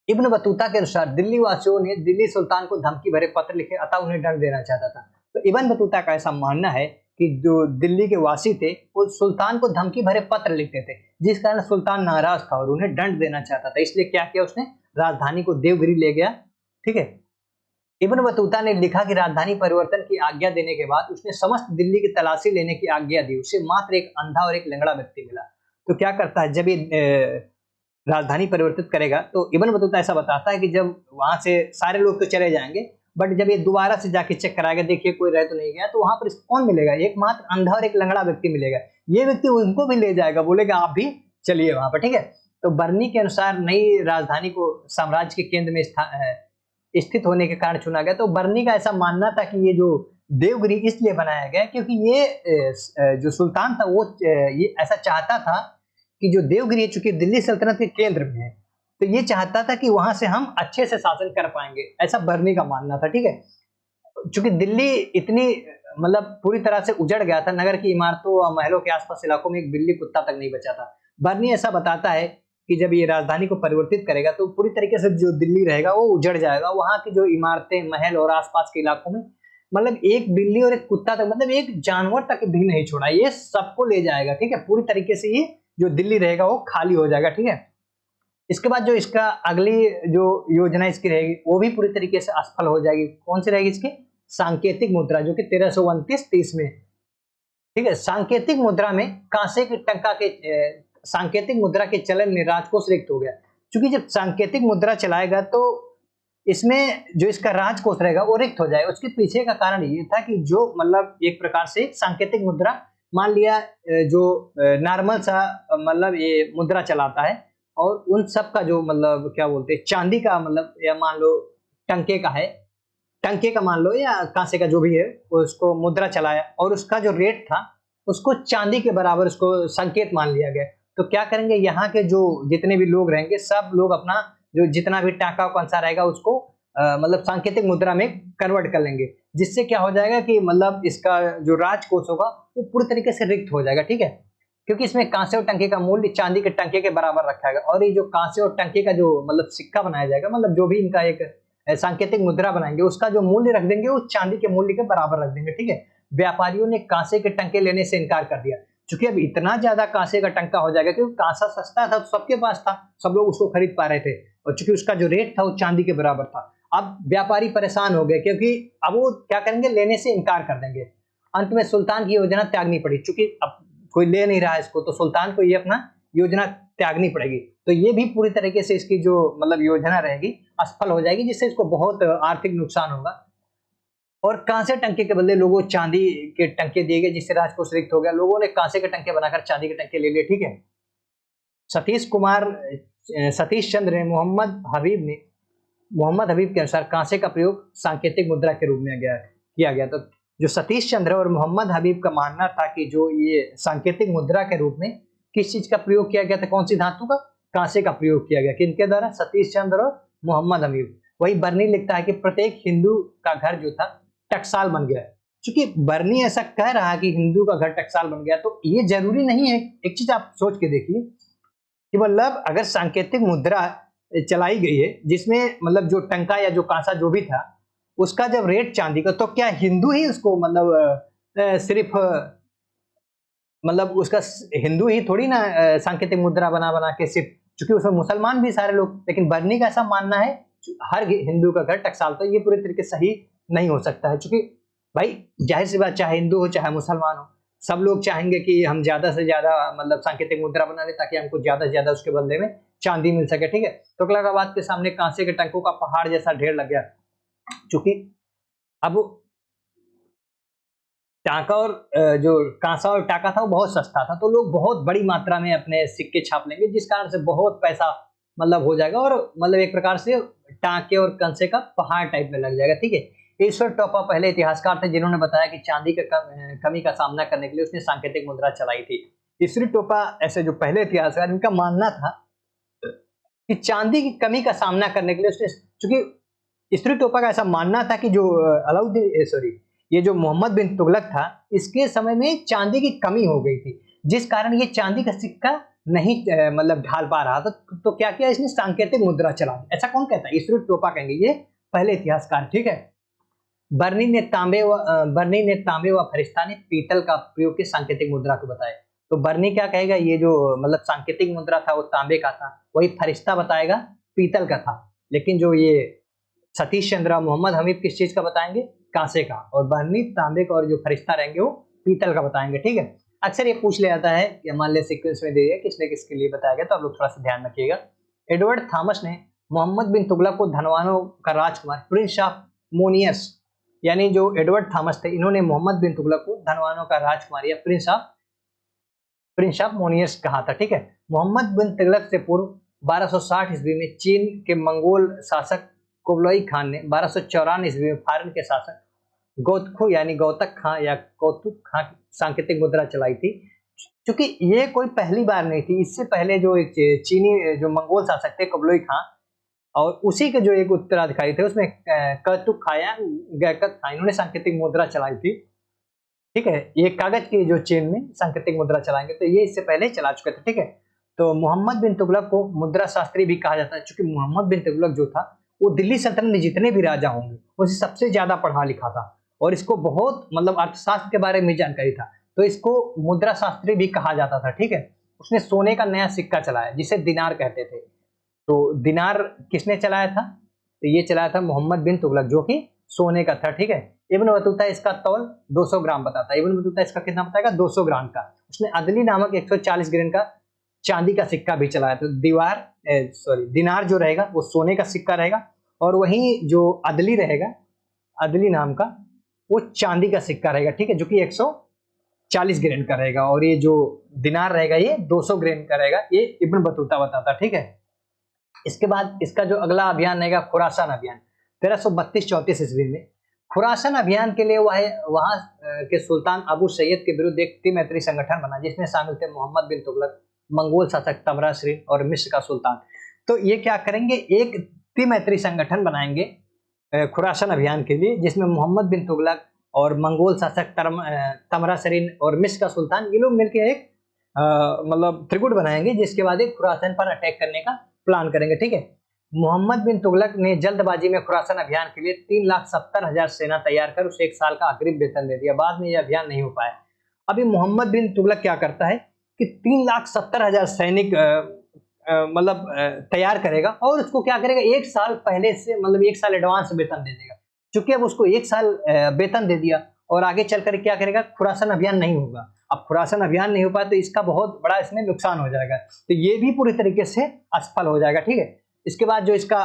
इब्न बतूता के अनुसार दिल्ली वासियों ने दिल्ली सुल्तान को धमकी भरे पत्र लिखे अतः उन्हें दंड देना चाहता था। तो इब्न बतूता का ऐसा मानना है कि जो दिल्ली के वासी थे वो सुल्तान को धमकी भरे पत्र लिखते थे, जिस कारण सुल्तान नाराज था और उन्हें दंड देना चाहता था। इसलिए क्या किया उसने, राजधानी को देवगिरी ले गया। ठीक है, इब्न बतूता ने लिखा कि राजधानी परिवर्तन की आज्ञा देने के बाद उसने समस्त दिल्ली की तलाशी लेने की आज्ञा दी। उसे मात्र एक अंधा और एक लंगड़ा व्यक्ति मिला। तो क्या करता है, जब ये राजधानी परिवर्तित करेगा तो इब्न बतूता ऐसा बताता है कि जब वहां से सारे लोग तो चले जाएंगे बट जब ये दोबारा से जाके चेक कराएगा, देखिए कोई रह तो नहीं गया, तो वहां पर कौन मिलेगा, एक मात्र अंधा और एक लंगड़ा व्यक्ति मिलेगा। ये व्यक्ति उनको भी ले जाएगा, बोलेगा आप भी चलिए वहां पर। ठीक है, तो बर्नी के अनुसार नई राजधानी को साम्राज्य के केंद्र में स्थित होने के कारण चुना गया। तो बर्नी का ऐसा मानना था कि ये जो देवगिरी इसलिए बनाया गया क्योंकि ये जो सुल्तान था वो ये ऐसा चाहता था कि जो देवगिरी चूंकि दिल्ली सल्तनत के केंद्र में है तो ये चाहता था कि वहां से हम अच्छे से शासन कर पाएंगे, ऐसा बर्नी का मानना था। ठीक है, चूंकि दिल्ली इतनी मतलब पूरी तरह से उजड़ गया था, नगर की इमारतों और महलों के आसपास इलाकों में एक बिल्ली कुत्ता तक नहीं बचा था। बर्नी ऐसा बताता है कि जब ये राजधानी को परिवर्तित करेगा तो पूरी तरीके से जो दिल्ली रहेगा वो उजड़ जाएगा। वहां की जो इमारतें, महल और आसपास के इलाकों में मतलब एक बिल्ली और एक कुत्ता तक, मतलब एक जानवर तक भी नहीं छोड़ा, ये सबको ले जाएगा। ठीक है, पूरी तरीके से ये जो दिल्ली रहेगा वो खाली हो जाएगा। ठीक है, इसके बाद जो इसका अगली जो योजना इसकी रहेगी वो भी पूरी तरीके से असफल हो जाएगी। कौन सी रहेगी इसकी, सांकेतिक मुद्रा, जो कि 1329-30 में। ठीक है, सांकेतिक मुद्रा में कांसे के टंका के सांकेतिक मुद्रा के चलन में राजकोष रिक्त हो गया। क्योंकि जब सांकेतिक मुद्रा चलाएगा तो इसमें जो इसका राजकोष रहेगा वो रिक्त हो जाएगा। उसके पीछे का कारण ये था कि जो मतलब एक प्रकार से सांकेतिक मुद्रा, मान लिया जो नॉर्मल सा मतलब ये मुद्रा चलाता है और उन सब का जो मतलब क्या बोलते हैं चांदी का, मतलब या मान लो टंके का है, टंके का मान लो या कांसे का जो भी है, उसको मुद्रा चलाया और उसका जो रेट था उसको चांदी के बराबर उसको संकेत मान लिया गया। तो क्या करेंगे, यहाँ के जो जितने भी लोग रहेंगे सब लोग अपना जो जितना भी टाका कंसा रहेगा उसको मतलब सांकेतिक मुद्रा में कन्वर्ट कर लेंगे, जिससे क्या हो जाएगा कि मतलब इसका जो राजकोष होगा वो पूरी तरीके से रिक्त हो जाएगा। ठीक है, क्योंकि इसमें कांसे और टंके का मूल्य चांदी के टंके के बराबर रखा जाएगा और ये जो कांसे और टंके का जो मतलब सिक्का बनाया जाएगा, मतलब जो भी इनका एक सांकेतिक मुद्रा बनाएंगे उसका जो मूल्य रख देंगे वो चांदी के मूल्य के बराबर रख देंगे। ठीक है, व्यापारियों ने कांसे के टंके लेने से इनकार कर दिया। चूंकि अब इतना ज्यादा कांसे का टंका हो जाएगा, क्योंकि कांसा सस्ता था तो सबके पास था, सब लोग उसको खरीद पा रहे थे, और चूंकि उसका जो रेट था वो चांदी के बराबर था। अब व्यापारी परेशान हो गए, क्योंकि अब वो क्या करेंगे, लेने से इनकार कर देंगे। अंत में सुल्तान की योजना त्यागनी पड़ी, चूंकि अब कोई ले नहीं रहा इसको, तो सुल्तान को ये अपना योजना त्यागनी पड़ेगी। तो ये भी पूरी तरीके से इसकी जो मतलब योजना रहेगी असफल हो जाएगी, जिससे इसको बहुत आर्थिक नुकसान होगा। और कांसे टंके के बदले लोगों को चांदी के टंके दिए गए, जिससे राजकोष रिक्त हो गया। लोगों ने कांसे के टंके बनाकर चांदी के टंके ले लिए, ठीक है। सतीश चंद्र ने मोहम्मद हबीब के अनुसार कांसे का प्रयोग सांकेतिक मुद्रा के रूप में किया गया। तो जो सतीश चंद्र और मोहम्मद हबीब का मानना था कि जो ये सांकेतिक मुद्रा के रूप में किस चीज का प्रयोग किया गया था, कौन सी धातु का, कांसे का प्रयोग किया गया। किनके द्वारा, सतीश चंद्र और मोहम्मद हबीब। वही बर्नी लिखता है कि प्रत्येक हिंदू का घर जो था टकसाल बन गया। क्योंकि बर्नी ऐसा कह रहा है कि हिंदू का घर टकसाल बन गया, तो ये जरूरी नहीं है। एक चीज आप सोच के देखिए कि मतलब अगर सांकेतिक मुद्रा चलाई गई है, जिसमें मतलब जो टंका या जो कांसा जो भी था उसका जब रेट चांदी का, तो क्या हिंदू ही उसको मतलब सिर्फ मतलब उसका हिंदू ही थोड़ी ना सांकेतिक मुद्रा बना बना के सिर्फ, चूंकि उसमें मुसलमान भी सारे लोग। लेकिन बर्नी का ऐसा मानना है हर हिंदू का घर टकसाल, तो ये पूरी तरीके से सही नहीं हो सकता है। क्योंकि भाई जाहिर सी बात, चाहे हिंदू हो चाहे मुसलमान हो, सब लोग चाहेंगे कि हम ज्यादा से ज्यादा मतलब सांकेतिक मुद्रा बना ले, ताकि हमको ज्यादा से ज्यादा उसके बदले में चांदी मिल सके, ठीक है। तो तुगलकाबाद के सामने कांसे के टंकों का पहाड़ जैसा ढेर लग गया। चूंकि अब टाका और जो कांसा और टाका था वो बहुत सस्ता था, तो लोग बहुत बड़ी मात्रा में अपने सिक्के छाप लेंगे, जिस कारण से बहुत पैसा मतलब हो जाएगा, और मतलब एक प्रकार से टाके और कंसे का पहाड़ टाइप में लग जाएगा, ठीक है। ईश्वर टोपा पहले इतिहासकार थे जिन्होंने बताया कि चांदी के कमी का सामना करने के लिए उसने सांकेतिक मुद्रा चलाई थी। ईश्वर टोपा ऐसे जो पहले इतिहासकार, इनका मानना था कि चांदी की कमी का सामना करने के लिए उसने, चूंकि ईश्वर टोपा का ऐसा मानना था कि जो अलाउद्दीन सॉरी ये जो मोहम्मद बिन तुगलक था, इसके समय में चांदी की कमी हो गई थी, जिस कारण ये चांदी का सिक्का नहीं मतलब ढाल पा रहा था। तो क्या किया इसने, सांकेतिक मुद्रा चला दी। ऐसा कौन कहता है, ईश्वर टोपा कहेंगे, ये पहले इतिहासकार, ठीक है। बर्नी ने तांबे व फरिश्ता ने पीतल का प्रयोग के सांकेतिक मुद्रा को बताया। तो बर्नी क्या कहेगा, ये जो मतलब सांकेतिक मुद्रा था वो तांबे का था, वही फरिश्ता बताएगा पीतल का था। लेकिन जो ये सतीश चंद्र मोहम्मद हमीद किस चीज का बताएंगे, कांसे का, और बर्नी तांबे का, और जो फरिश्ता रहेंगे वो पीतल का बताएंगे, ठीक है। अक्सर ये पूछ लिया जाता है कि मान लिया सीक्वेंस में दे किसने किसके लिए बताया गया, तो आप लोग थोड़ा सा ध्यान रखिएगा। एडवर्ड थॉमस ने मोहम्मद बिन तुगलक को धनवानों का राजकुमार, प्रिंस ऑफ मोनियस, यानी जो एडवर्ड थॉमस थे, इन्होंने मोहम्मद बिन तुगलक को धनवानों का राजकुमार या प्रिंस ऑफ मोनियस कहा था, ठीक है। मोहम्मद बिन तुगलक से पूर्व 1260 ईस्वी में चीन के मंगोल शासक कुबलाई खान ने 1254 ईस्वी में फारन के शासक गौतखू यानी गौतक खां या कौतुक खां सांकेतिक मुद्रा चलाई थी। क्योंकि ये कोई पहली बार नहीं थी, इससे पहले जो एक चीनी जो मंगोल शासक थे कुबलाई खां, और उसी के जो एक उत्तराधिकारी थे उसमें कौतुक खां या गैकत खां, इन्होंने सांकेतिक मुद्रा चलाई थी, ठीक है। ये कागज की जो चेन में सांकेतिक मुद्रा चलाएंगे, तो ये इससे पहले चला चुके थे, ठीक है। तो मोहम्मद बिन तुगलक को मुद्रा शास्त्री भी कहा जाता है, क्योंकि मोहम्मद बिन तुगलक जो था वो दिल्ली सल्तनत में जितने भी राजा होंगे उसे सबसे ज्यादा पढ़ा लिखा था, और इसको बहुत मतलब अर्थशास्त्र के बारे में जानकारी था, तो इसको मुद्रा शास्त्री भी कहा जाता था, ठीक है। उसने सोने का नया सिक्का चलाया जिसे दिनार कहते थे। तो दिनार किसने चलाया था, तो ये चलाया था मोहम्मद बिन तुगलक, जो कि सोने का था, ठीक है। इब्न बतूता इसका तौल 200 ग्राम बताता है। इब्न बतूता इसका कितना बताएगा, 200 ग्राम का। उसने अदली नामक 140 ग्राम का चांदी का सिक्का भी चलाया। तो दिनार जो रहेगा वो सोने का सिक्का रहेगा, और वहीं जो अदली रहेगा, अदली नाम का, वो चांदी का सिक्का रहेगा, ठीक है, जो कि 140 ग्राम का रहेगा। और ये जो दिनार रहेगा ये 200 ग्राम का रहेगा, ये इब्न बतूता बताता, ठीक है। इसके बाद इसका जो अगला अभियान रहेगा खुरासान अभियान 1332-34 ईस्वी में। खुरासान अभियान के लिए वहां के सुल्तान अबू सैयद के विरुद्ध एक त्रिमैत्री संगठन बना, जिसमें शामिल थे मोहम्मद बिन तुगलक, मंगोल शासक तमरासरीन और मिस्र का सुल्तान। तो ये क्या करेंगे, एक त्रिमैत्री संगठन बनाएंगे खुरासान अभियान के लिए, जिसमें मोहम्मद बिन तुगलक और मंगोल शासक तमरासरीन और मिस्र का सुल्तान, ये लोग मिलकर एक मतलब त्रिगुट बनाएंगे, जिसके बाद एक खुरासान पर अटैक करने का प्लान करेंगे, ठीक है। मोहम्मद बिन तुगलक ने जल्दबाजी में खुरासान अभियान के लिए 3,70,000 सेना तैयार कर उसे 1 साल का अग्रिम वेतन दे दिया। बाद में यह अभियान नहीं हो पाया। अभी मोहम्मद बिन तुगलक क्या करता है कि 3,70,000 सैनिक मतलब तैयार करेगा और उसको क्या करेगा, एक साल पहले से मतलब एक साल एडवांस वेतन दे देगा। चूंकि अब उसको एक साल वेतन दे दिया और आगे चलकर क्या करेगा, खुरासान अभियान नहीं होगा। अब खुरासान अभियान नहीं हो पाया तो इसका बहुत बड़ा इसमें नुकसान हो जाएगा, तो ये भी पूरी तरीके से असफल हो जाएगा। ठीक है, इसके बाद जो इसका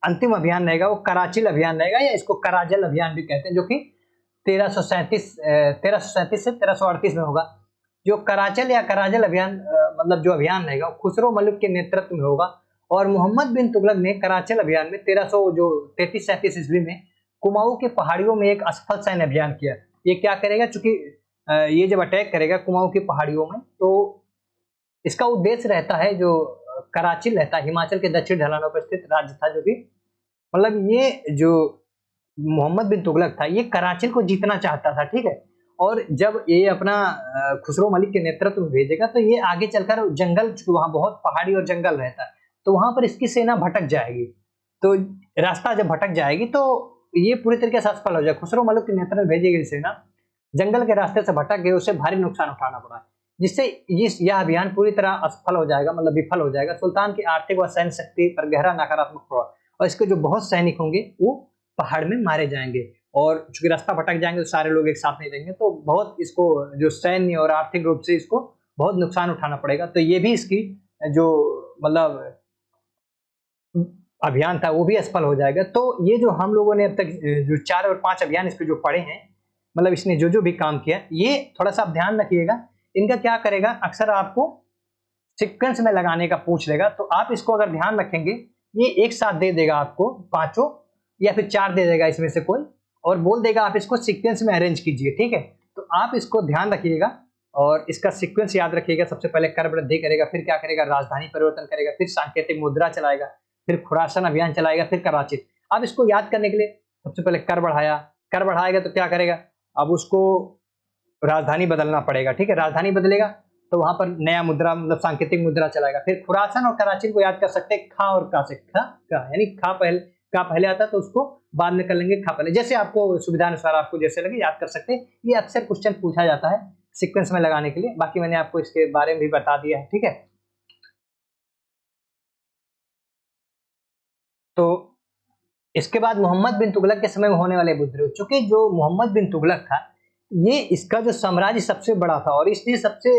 अंतिम अभियान रहेगा वो कराचिल अभियान रहेगा, या इसको कराजल अभियान भी कहते हैं, जो कि 1337 से 1338 में होगा। जो कराचल या कराजल अभियान मतलब जो अभियान रहेगा खुसरो मलिक के नेतृत्व में होगा। और मोहम्मद बिन तुगलक ने कराचल अभियान में 1333 ईस्वी में कुमाऊं के पहाड़ियों में एक असफल सैन्य अभियान किया। ये क्या करेगा, चूंकि ये जब अटैक करेगा कुमाऊं की पहाड़ियों में, तो इसका उद्देश्य रहता है, जो कराची रहता है हिमाचल के दक्षिण ढलानों पर स्थित राज्य था, जो कि मतलब ये जो मोहम्मद बिन तुगलक था ये कराची को जीतना चाहता था। ठीक है, और जब ये अपना खुसरो मलिक के नेतृत्व में भेजेगा तो ये आगे चलकर जंगल, वहां बहुत पहाड़ी और जंगल रहता है, तो वहां पर इसकी सेना भटक जाएगी। तो रास्ता जब भटक जाएगी तो ये पूरी तरीके से असफल हो जाएगा। खुसरो मलिक के नेतृत्व में भेजी गई सेना जंगल के रास्ते से भटक गई, उसे भारी नुकसान उठाना पड़ा, जिससे यह अभियान पूरी तरह असफल हो जाएगा, मतलब विफल हो जाएगा। सुल्तान की आर्थिक व सैन्य शक्ति पर गहरा नकारात्मक प्रभाव, और इसके जो बहुत सैनिक होंगे वो पहाड़ में मारे जाएंगे, और चूंकि रास्ता भटक जाएंगे तो सारे लोग एक साथ नहीं रहेंगे, तो बहुत इसको जो सैन्य और आर्थिक रूप से इसको बहुत नुकसान उठाना पड़ेगा। तो ये भी इसकी जो मतलब अभियान था वो भी असफल हो जाएगा। तो ये जो हम लोगों ने अब तक जो 4 और 5 अभियान इस पे जो पढ़े हैं, मतलब इसने जो जो भी काम किया, ये थोड़ा सा आप ध्यान रखिएगा। इनका क्या करेगा, अक्सर आपको सीक्वेंस में लगाने का पूछ लेगा, तो आप इसको अगर ध्यान रखेंगे ये एक साथ दे देगा आपको पांचों, या फिर 4 दे देगा इसमें से कोई, और बोल देगा आप इसको सीक्वेंस में अरेंज कीजिए। ठीक है, तो आप इसको ध्यान रखिएगा और इसका सीक्वेंस याद रखिएगा। सबसे पहले कर वृद्धि करेगा, फिर क्या करेगा, राजधानी परिवर्तन करेगा, फिर सांकेतिक मुद्रा चलाएगा, फिर खुरासान अभियान चलाएगा, फिर कराची। अब इसको याद करने के लिए सबसे पहले कर बढ़ाया, कर बढ़ाएगा तो क्या करेगा, अब उसको राजधानी बदलना पड़ेगा। ठीक है, राजधानी बदलेगा तो वहां पर नया मुद्रा मतलब सांकेतिक मुद्रा चलाएगा। फिर खुरासान और कराची को याद कर सकते हैं खा और का से, खा का यानी खा पहले आता तो उसको बाद में कर लेंगे खा पहले, जैसे आपको सुविधा अनुसार आपको जैसे लगे याद कर सकते हैं। ये अक्सर क्वेश्चन पूछा जाता है सीक्वेंस में लगाने के लिए, बाकी मैंने आपको इसके बारे में भी बता दिया है। ठीक है, तो इसके बाद मोहम्मद बिन तुगलक के समय में होने वाले विद्रोह, चूंकि जो मोहम्मद बिन तुगलक था ये इसका जो साम्राज्य सबसे बड़ा था, और इसलिए सबसे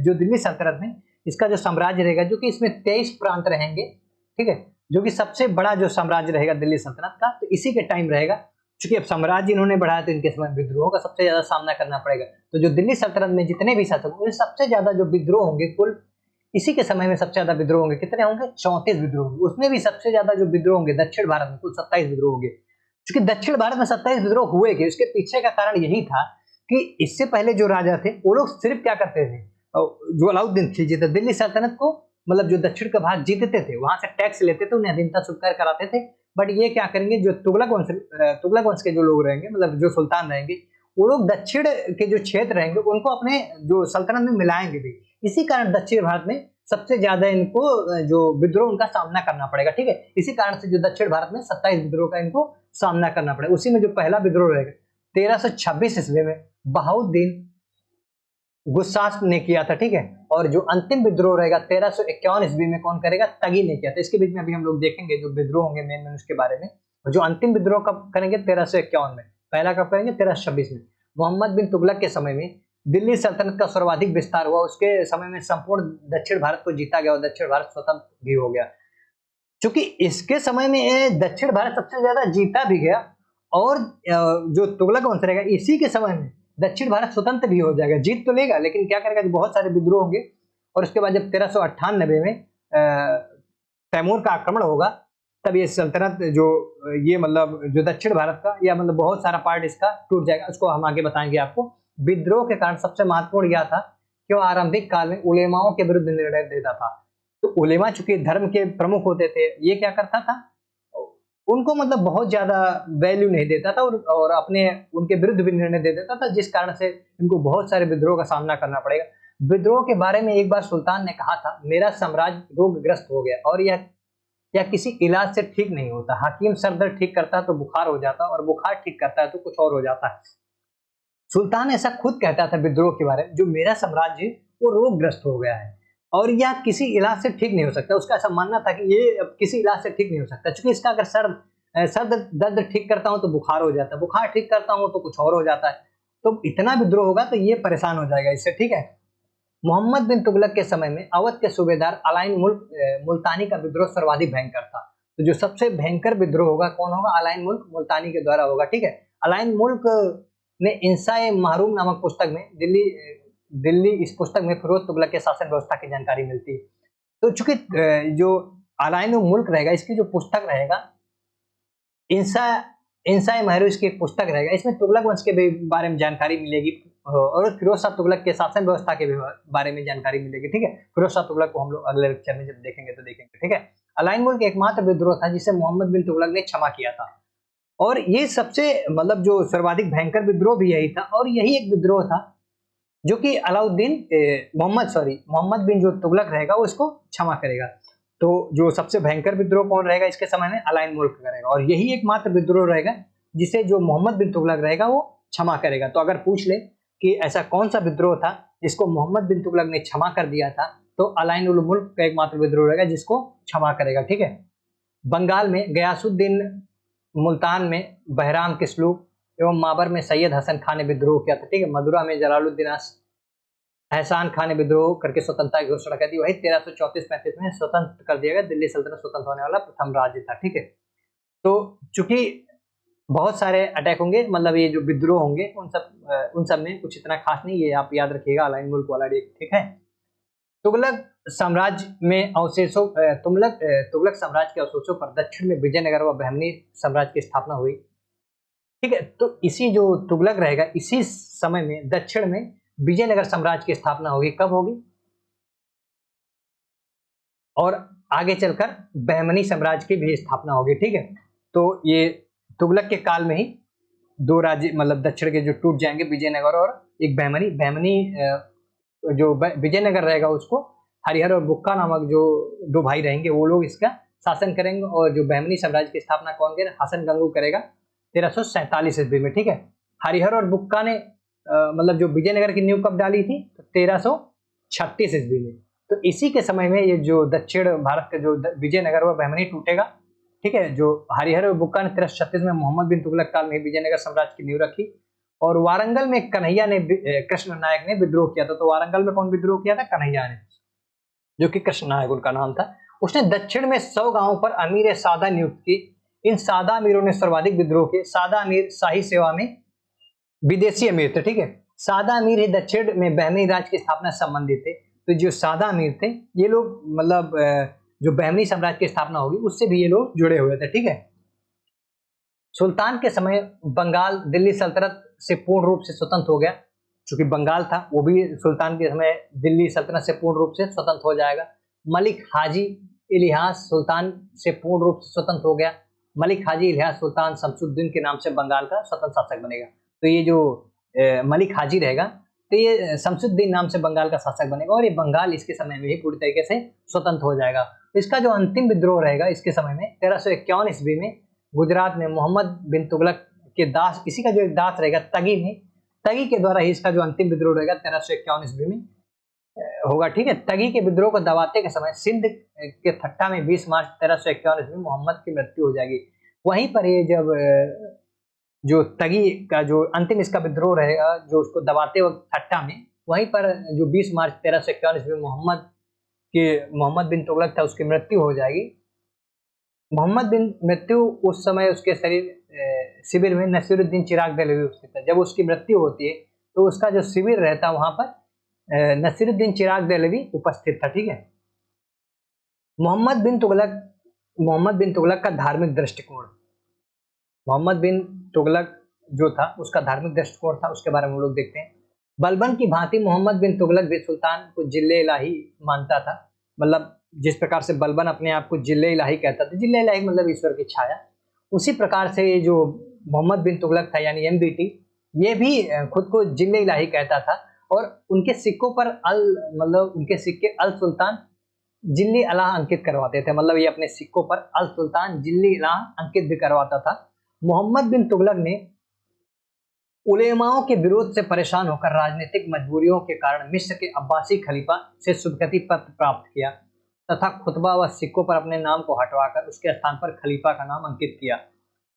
जो दिल्ली सल्तनत में इसका जो साम्राज्य रहेगा, जो कि इसमें 23 प्रांत रहेंगे। ठीक है, जो कि सबसे बड़ा जो साम्राज्य रहेगा दिल्ली सल्तनत का, तो इसी के टाइम रहेगा। चूंकि अब साम्राज्य इन्होंने बढ़ाया तो इनके समय विद्रोहों का सबसे ज्यादा सामना करना पड़ेगा। तो जो दिल्ली सल्तनत में जितने भी शासक होंगे सबसे ज्यादा जो विद्रोह होंगे, कुल इसी के समय में सबसे ज्यादा विद्रोह होंगे। कितने होंगे, 34 विद्रोह होंगे। उसमें भी सबसे ज्यादा जो विद्रोह होंगे दक्षिण भारत में कुल 27 विद्रोह होंगे। क्योंकि दक्षिण भारत में 27 विद्रोह हुए थे, उसके पीछे का कारण यही था कि इससे पहले जो राजा थे वो लोग सिर्फ क्या करते थे, जो अलाउद्दीन खिलजी थे दिल्ली सल्तनत को मतलब जो दक्षिण का भाग जीतते थे वहां से टैक्स लेते थे, उन्हें अधीनता स्वीकार कराते थे। बट ये क्या करेंगे, जो तुगलक वंश के जो लोग रहेंगे मतलब जो सुल्तान रहेंगे, वो लोग दक्षिण के जो क्षेत्र रहेंगे उनको अपने जो सल्तनत में मिलाएंगे भी। इसी कारण दक्षिण भारत में सबसे ज्यादा इनको जो विद्रोह उनका सामना करना पड़ेगा। ठीक है, इसी कारण से जो दक्षिण भारत में 27 विद्रोह का इनको सामना करना पड़ेगा। उसी में जो पहला विद्रोह रहेगा 1326 ईस्वी में बहाउद्दीन गुस्सास ने किया था। ठीक है, और जो अंतिम विद्रोह रहेगा 1351 ईस्वी में कौन करेगा, तगी ने किया था। इसके बीच में अभी हम लोग देखेंगे जो विद्रोह होंगे मेन उसके बारे में। और जो अंतिम विद्रोह कब करेंगे 1351 में, पहला कब करेंगे 1326 में। मोहम्मद बिन तुगलक के समय में दिल्ली सल्तनत का सर्वाधिक विस्तार हुआ, उसके समय में संपूर्ण दक्षिण भारत को जीता गया और दक्षिण भारत स्वतंत्र भी हो गया। क्योंकि इसके समय में दक्षिण भारत सबसे ज्यादा जीता भी गया, और जो तुगलक वंश रहेगा इसी के समय में दक्षिण भारत स्वतंत्र भी हो जाएगा। जीत तो लेगा लेकिन क्या करेगा, बहुत सारे विद्रोह होंगे। और उसके बाद जब 1398 में तैमूर का आक्रमण होगा, तब ये सल्तनत जो ये मतलब जो दक्षिण भारत का या मतलब बहुत सारा पार्ट इसका टूट जाएगा। उसको हम आगे बताएंगे आपको। विद्रोह के कारण सबसे महत्वपूर्ण यह था कि वो आरंभिक काल में उलेमाओं के विरुद्ध निर्णय देता था। तो उलेमा चूंकि धर्म के प्रमुख होते थे, ये क्या करता था, उनको मतलब बहुत ज्यादा वैल्यू नहीं देता था और अपने उनके विरुद्ध भी निर्णय दे देता था, जिस कारण से इनको बहुत सारे विद्रोह का सामना करना पड़ेगा। विद्रोह के बारे में एक बार सुल्तान ने कहा था, मेरा साम्राज्य रोगग्रस्त हो गया और यह किसी इलाज से ठीक नहीं होता। हकीम सर दर्द ठीक करता है तो बुखार हो जाता है, और बुखार ठीक करता है तो कुछ और हो जाता है। सुल्तान ऐसा खुद कहता था विद्रोह के बारे में, जो मेरा साम्राज्य वो रोगग्रस्त हो गया है और यह किसी इलाज से ठीक नहीं हो सकता। उसका ऐसा मानना था कि ये अब किसी इलाज से ठीक नहीं हो सकता, क्योंकि इसका अगर सर दर्द ठीक करता हूं तो बुखार हो जाता है, बुखार ठीक करता हूं तो कुछ और हो जाता है, तो इतना विद्रोह होगा तो ये परेशान हो जाएगा इससे, ठीक है। मोहम्मद बिन तुगलक के समय में अवध के सूबेदार अलाइन मुल्तानी का विद्रोह सर्वाधिक भयंकर था। तो जो सबसे भयंकर विद्रोह होगा कौन होगा? अलाइन मुल्क मुल्तानी के द्वारा होगा, ठीक है। अलाइन मुल्क ने इंसाए महरूम नामक पुस्तक में दिल्ली इस पुस्तक में फिरोज तुगलक के शासन व्यवस्था की जानकारी मिलती है। तो चूंकि जो अलाइन मुल्क रहेगा, इसकी जो पुस्तक रहेगा इंसा इंसा महरू, इसकी एक पुस्तक रहेगा, इसमें तुगलक वंश के बारे में जानकारी मिलेगी और फिरोज शाह तुगलक के शासन व्यवस्था के बारे में जानकारी मिलेगी, ठीक है। फिरोज शाह तुगलक को हम लोग अगले लेक्चर में जब देखेंगे तो देखेंगे, ठीक है। अलाइन मुल्क एकमात्र विद्रोह था जिसे मोहम्मद बिन तुगलक ने क्षमा किया था, और ये सबसे मतलब जो सर्वाधिक भयंकर विद्रोह भी यही था, और यही एक विद्रोह था जो कि अलाउद्दीन मोहम्मद बिन जो तुगलक रहेगा वो इसको क्षमा करेगा। तो जो सबसे भयंकर विद्रोह कौन रहेगा इसके समय में? अलाइन मुल्क करेगा, और यही एकमात्र विद्रोह रहेगा जिसे जो मोहम्मद बिन तुगलक रहेगा वो क्षमा करेगा। तो अगर पूछ ले कि ऐसा कौन सा विद्रोह था जिसको मोहम्मद बिन तुगलक ने क्षमा कर दिया था, तो अलाइन उल मुल्क का एकमात्र विद्रोह रहेगा जिसको क्षमा करेगा, ठीक है। बंगाल में गयासुद्दीन मुल्तान में बहराम किस्लू एवं माबर में सैयद हसन खान ने विद्रोह किया था, ठीक है। मदुरा में जलालुद्दीन एहसान खान ने विद्रोह करके स्वतंत्रता की घोषणा कर दी। वही 1334-35 में स्वतंत्र कर दिया गया। दिल्ली सल्तनत स्वतंत्र होने वाला प्रथम राज्य था, ठीक है। तो चूंकि बहुत सारे अटैक होंगे, मतलब ये जो विद्रोह होंगे उन सब में कुछ इतना खास नहीं, ये आप याद रखिएगा अलाइन मुल्क वाला, ठीक है। तुगलक साम्राज्य में अवशेषों तुगलक साम्राज्य के अवशेषों पर दक्षिण में विजयनगर व बहमनी साम्राज्य की स्थापना हुई, ठीक है। तो इसी जो तुगलक रहेगा इसी समय में दक्षिण में विजयनगर साम्राज्य की स्थापना होगी। कब होगी? और आगे चलकर बहमनी साम्राज्य की भी स्थापना होगी, ठीक है। तो ये तुगलक के काल में ही दो राज्य मतलब दक्षिण के जो टूट जाएंगे, विजयनगर और एक बहमनी जो विजयनगर रहेगा उसको हरिहर और बुक्का नामक जो दो भाई रहेंगे वो लोग इसका शासन करेंगे, और जो बहमनी साम्राज्य की स्थापना कौन करेगा? हसन गंगू करेगा 1347 ईस्वी में, ठीक है। हरिहर और बुक्का ने मतलब जो विजयनगर की नींव कब डाली थी? तो 1336 ईस्वी में। तो इसी के समय में ये जो दक्षिण भारत का जो विजयनगर व बहमनी टूटेगा, ठीक है। जो हरिहर और बुक्का ने 1336 में मोहम्मद बिन तुगलक काल में विजयनगर साम्राज्य की नींव रखी, और वारंगल में कन्हैया ने कृष्ण नायक ने विद्रोह किया था। तो वारंगल में कौन विद्रोह किया था? कन्हैया ने, जो कि कृष्ण नायक उनका नाम था। उसने दक्षिण में 100 गांवों पर अमीर सादा नियुक्त की। इन सादा अमीरों ने सर्वाधिक विद्रोह किए। सादा अमीर शाही सेवा में विदेशी अमीर थे, ठीक है। सादा अमीर ही दक्षिण में बहमनी राज्य की स्थापना से संबंधित थे। तो जो सादा अमीर थे ये लोग मतलब जो बहमनी साम्राज्य की स्थापना होगी उससे भी ये लोग जुड़े हुए थे, ठीक है। सुल्तान के समय बंगाल दिल्ली सल्तनत से पूर्ण रूप से स्वतंत्र हो गया। चूंकि बंगाल था वो भी सुल्तान के समय दिल्ली सल्तनत से पूर्ण रूप से स्वतंत्र हो जाएगा। मलिक हाजी इलियास सुल्तान से पूर्ण रूप से स्वतंत्र हो गया। मलिक हाजी इलियास सुल्तान शमसुद्दीन के नाम से बंगाल का स्वतंत्र शासक बनेगा। तो ये जो मलिक हाजी रहेगा तो ये शमसुद्दीन नाम से बंगाल का शासक बनेगा, और ये बंगाल इसके समय में ही पूरी तरीके से स्वतंत्र हो जाएगा। तो इसका जो अंतिम विद्रोह रहेगा इसके समय में 1351 ईस्वी में गुजरात में मोहम्मद बिन तुगलक के दास, इसी का जो एक दास रहेगा तगी के द्वारा ही इसका जो अंतिम विद्रोह रहेगा 1351 ईस्वी में होगा, ठीक है। तगी के विद्रोह को दबाते के समय सिंध के थट्टा में 20 मार्च 1351 ईस्वी में मोहम्मद की मृत्यु हो जाएगी। वहीं पर ये जब जो तगी का जो अंतिम इसका विद्रोह रहेगा जो उसको दबाते वक्त थट्टा में, वहीं पर जो 20 मार्च 1351 ईस्वी में मोहम्मद बिन तुगलक था उसकी मृत्यु हो जाएगी। मोहम्मद बिन मृत्यु उस समय उसके शिविर में नसीरुद्दीन चिराग दहलवी उपस्थित था। जब उसकी मृत्यु होती है तो उसका जो शिविर रहता है वहां पर नसीरुद्दीन चिराग दहलवी उपस्थित था, ठीक है। मोहम्मद बिन तुगलक का धार्मिक दृष्टिकोण। मोहम्मद बिन तुगलक जो था उसका धार्मिक दृष्टिकोण था, उसके बारे में हम लोग देखते हैं। बलबन की भांति मोहम्मद बिन तुगलक भी सुल्तान को जिल्ले इलाही मानता था। मतलब जिस प्रकार से बलबन अपने आप को जिल्ले इलाही कहता था, जिल्ले इलाही मतलब ईश्वर की छाया, उसी प्रकार से जो मोहम्मद बिन तुगलक था यानी MBT, ये भी खुद को जिल्ले इलाही कहता था। और उनके सिक्कों पर उनके सिक्के अल सुल्तान जिल्ली अलाह अंकित करवाते थे। मतलब ये अपने सिक्कों पर अल सुल्तान जिल्ली अलाह अंकित भी करवाता था। मोहम्मद बिन तुगलक ने उलेमाओं के विरोध से परेशान होकर राजनीतिक मजबूरियों के कारण मिस्र के अब्बासी खलीफा से सुबकती पत्र प्राप्त किया तथा खुतबा व सिक्कों पर अपने नाम को हटवाकर उसके स्थान पर खलीफा का नाम अंकित किया।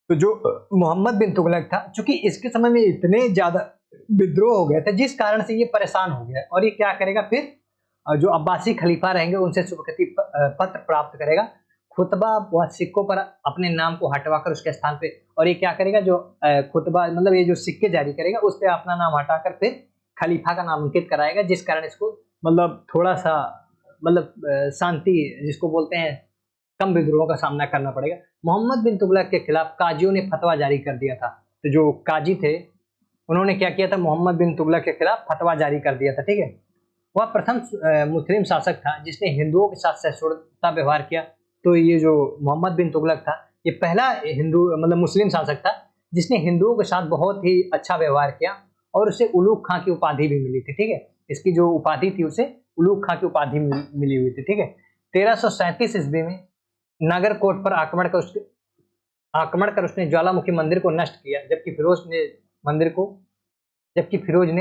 तो जो मोहम्मद बिन तुगलक था, चूंकि इसके समय में इतने ज्यादा विद्रोह हो गए थे जिस कारण से ये परेशान हो गया, और ये क्या करेगा फिर जो अब्बासी खलीफा रहेंगे उनसे सुबकती पत्र प्राप्त करेगा, खुतबा व सिक्कों पर अपने नाम को हटवाकर उसके स्थान पे, और ये क्या करेगा जो खुतबा मतलब ये जो सिक्के जारी करेगा उस पर अपना नाम हटाकर फिर खलीफा का नाम अंकित कराएगा, जिस कारण इसको मतलब थोड़ा सा मतलब शांति जिसको बोलते हैं कम विद्रोह का सामना करना पड़ेगा। मोहम्मद बिन तुगलक के खिलाफ काजियों ने फतवा जारी कर दिया था। तो जो काजी थे उन्होंने क्या किया था, मोहम्मद बिन तुगलक के खिलाफ फतवा जारी कर दिया था, ठीक है। वह प्रथम मुस्लिम शासक था जिसने हिंदुओं के साथ सहिष्णुता व्यवहार किया। तो ये जो मोहम्मद बिन तुगलक था ये पहला हिंदू मतलब मुस्लिम शासक था जिसने हिंदुओं के साथ बहुत ही अच्छा व्यवहार किया, और उसे उलूग खां की उपाधि भी मिली थी, ठीक है। इसकी जो उपाधि थी उसे उलूग खां की उपाधि मिली हुई थी, ठीक है। 1337 ईस्वी में नागरकोट पर आक्रमण कर उसने ज्वालामुखी मंदिर को नष्ट किया, जबकि फिरोज ने